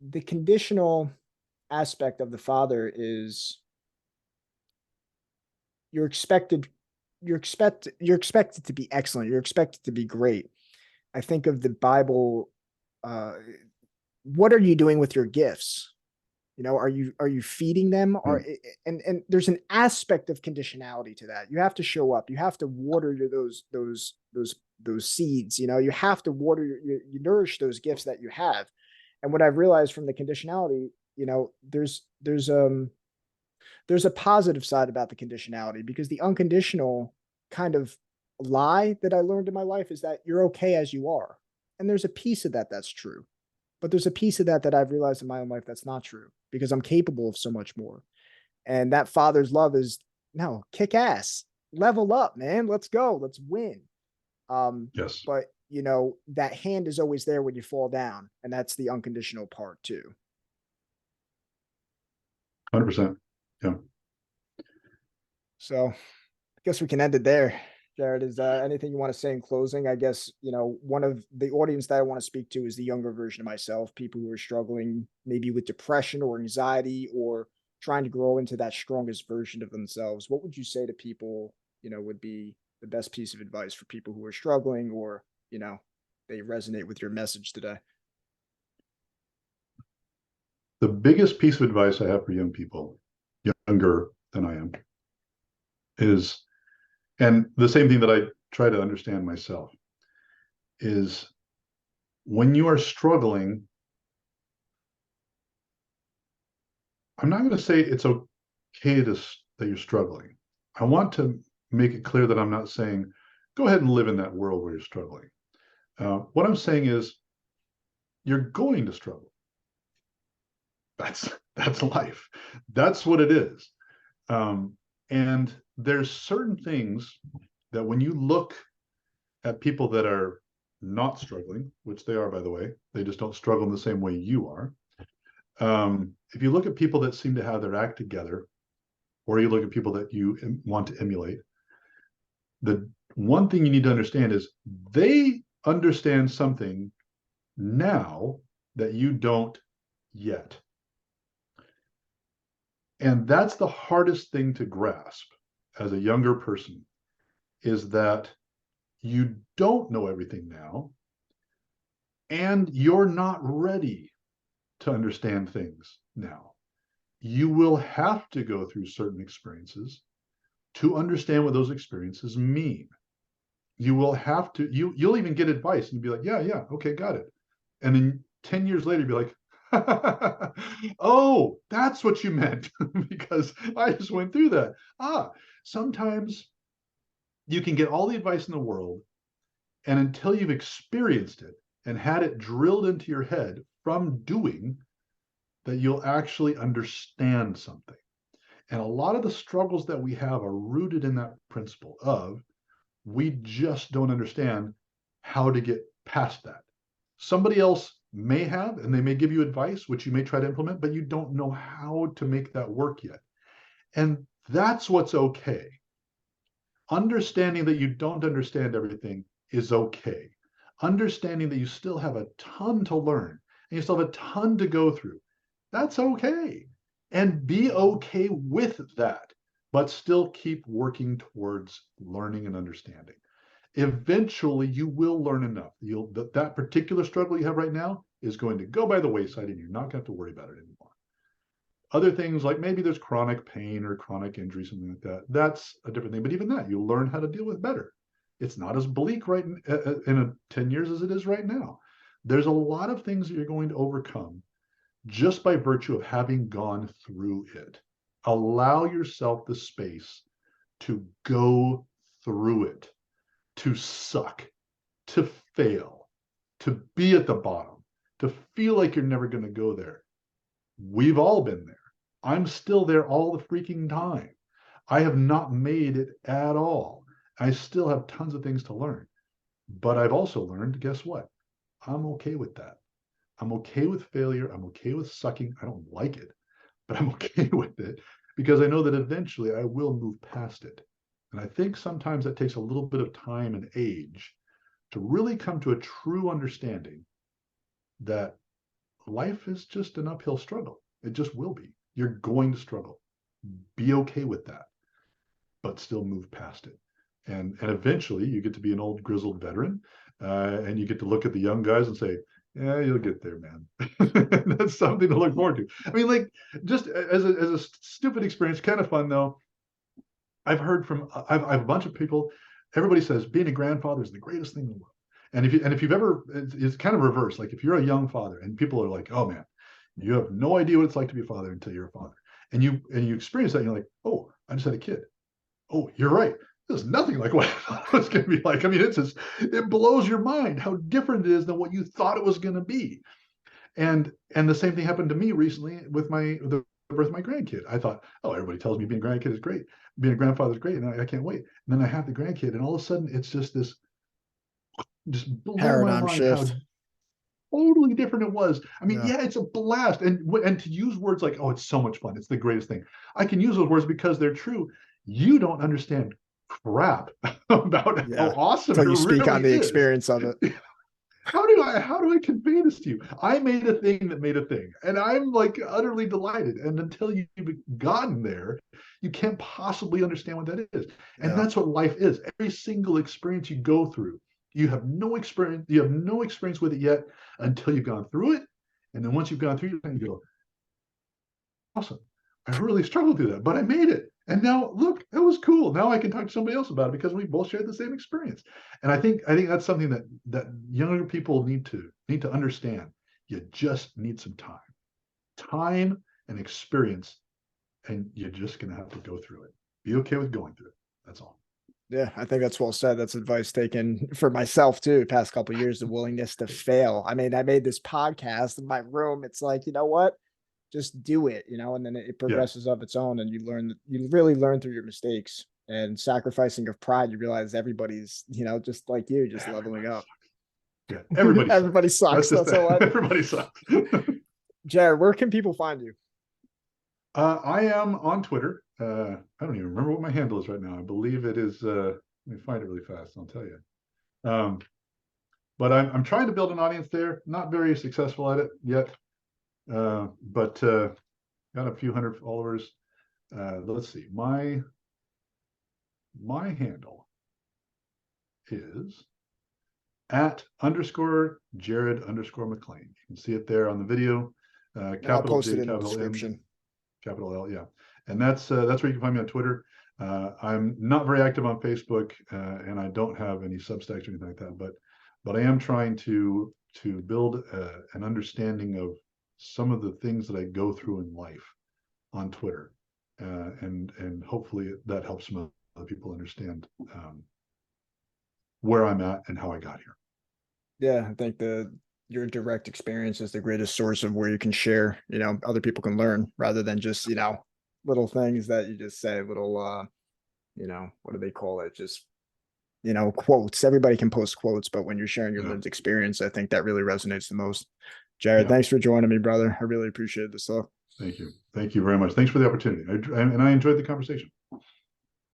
the conditional aspect of the father is you're expected you're expected to be excellent. You're expected to be great. I think of the Bible. Uh, what are you doing with your gifts? Are you feeding them? Hmm. And there's an aspect of conditionality to that. You have to show up. You have to water those seeds. You have to water you nourish those gifts that you have. And what I've realized from the conditionality, there's a positive side about the conditionality because the unconditional kind of lie that I learned in my life is that you're okay as you are. And there's a piece of that that's true. But there's a piece of that I've realized in my own life that's not true because I'm capable of so much more. And that father's love is no, kick ass, level up, man. Let's go. Let's win. Yes, But that hand is always there when you fall down. And that's the unconditional part too. 100%. Yeah. So I guess we can end it there. Jared, is anything you want to say in closing? I guess, one of the audience that I want to speak to is the younger version of myself, people who are struggling maybe with depression or anxiety or trying to grow into that strongest version of themselves. What would you say to people, would be the best piece of advice for people who are struggling or, they resonate with your message today? The biggest piece of advice I have for young people, younger than I am, is, and the same thing that I try to understand myself, is when you are struggling, I'm not going to say it's okay that you're struggling. I want to make it clear that I'm not saying go ahead and live in that world where you're struggling. What I'm saying is you're going to struggle. That's life. That's what it is. Um, and there's certain things that when you look at people that are not struggling, which they are, by the way, they just don't struggle in the same way you are. If you look at people that seem to have their act together, or you look at people that you want to emulate, the one thing you need to understand is they understand something now that you don't yet. And that's the hardest thing to grasp as a younger person is that you don't know everything now and you're not ready to understand things now. You will have to go through certain experiences to understand what those experiences mean. You will have to, you'll even get advice and be like, yeah, okay, got it. And then 10 years later, you'll be like, oh, that's what you meant because I just went through that. Sometimes you can get all the advice in the world, and until you've experienced it and had it drilled into your head from doing, that you'll actually understand something. And a lot of the struggles that we have are rooted in that principle of we just don't understand how to get past that. Somebody else may have, and they may give you advice, which you may try to implement, but you don't know how to make that work yet. And that's what's okay. Understanding that you don't understand everything is okay. Understanding that you still have a ton to learn and you still have a ton to go through, that's okay. And be okay with that, but still keep working towards learning and understanding. Eventually, you will learn enough. That particular struggle you have right now is going to go by the wayside and you're not going to have to worry about it anymore. Other things like maybe there's chronic pain or chronic injury, something like that. That's a different thing. But even that, you'll learn how to deal with better. It's not as bleak right in 10 years as it is right now. There's a lot of things that you're going to overcome just by virtue of having gone through it. Allow yourself the space to go through it, to suck, to fail, to be at the bottom, to feel like you're never going to go there. We've all been there. I'm still there all the freaking time. I have not made it at all. I still have tons of things to learn. But I've also learned, guess what? I'm okay with that. I'm okay with failure. I'm okay with sucking. I don't like it, but I'm okay with it because I know that eventually I will move past it. And I think sometimes that takes a little bit of time and age to really come to a true understanding that life is just an uphill struggle. It just will be. You're going to struggle. Be okay with that, but still move past it. And eventually you get to be an old grizzled veteran, and you get to look at the young guys and say, yeah, you'll get there, man. That's something to look forward to. I mean, like, just as a stupid experience, kind of fun though. I've heard from I've a bunch of people. Everybody says being a grandfather is the greatest thing in the world. And if you've ever, it's kind of reversed. Like if you're a young father and people are like, oh man, you have no idea what it's like to be a father until you're a father, and you experience that, and you're like, oh, I just had a kid. Oh, you're right. This is nothing like what I thought it was going to be like. I mean, it blows your mind how different it is than what you thought it was going to be. And the same thing happened to me recently with the birth of my grandkid. I thought, oh, everybody tells me being a grandkid is great, being a grandfather is great, and I can't wait. And then I have the grandkid, and all of a sudden, it's just this, just blew my Paradigm mind how shift. totally different it was. I mean, Yeah. yeah, it's a blast, and to use words like, oh, it's so much fun, it's the greatest thing. I can use those words because they're true. You don't understand crap about how Yeah. awesome it Until you speak really on the is. experience of it. How do I convey this to you? I made a thing that made a thing, and I'm like utterly delighted. And until you've gotten there, you can't possibly understand what that is. And Yeah. that's what life is. Every single experience you go through, you have no experience. You have no experience with it yet until you've gone through it. And then once you've gone through it, you go, awesome. I really struggled through that, but I made it. And now look, that was cool. Now I can talk to somebody else about it because we both shared the same experience. And I think that's something that younger people need to understand. You just need some time and experience, and you're just gonna have to go through it. Be okay with going through it. That's all. Yeah, I think that's well said. That's advice taken for myself too. Past couple of years, the willingness to fail. I mean, I made this podcast in my room. It's like, you know what? Just do it, and then it Yeah, progresses of its own, and you really learn through your mistakes and sacrificing of pride. You realize everybody's, just like you, just leveling everybody up. sucks. Yeah, everybody sucks. Everybody That's sucks. just That's all I, everybody sucks. Jared, where can people find you? I am on Twitter. I don't even remember what my handle is right now. I believe it is. Let me find it really fast. I'll tell you. Um, but I'm trying to build an audience there. Not very successful at it yet, but got a few hundred followers. Let's see. My handle is at underscore Jared underscore McLain. You can see it there on the video. And I'll Capital post it J, in the capital M, description. capital L, yeah. And that's where you can find me on Twitter. I'm not very active on Facebook, and I don't have any Substacks or anything like that. But I am trying to build an understanding of some of the things that I go through in life on Twitter, and hopefully that helps some other people understand where I'm at and how I got here. Yeah, I think your direct experience is the greatest source of where you can share, other people can learn rather than just, little things that you just say, little what do they call it? Just, quotes. Everybody can post quotes, but when you're sharing your Yeah, lived experience, I think that really resonates the most. Jared, yeah. thanks for joining me, brother. I really appreciate this stuff. Thank you very much. Thanks for the opportunity. And I enjoyed the conversation.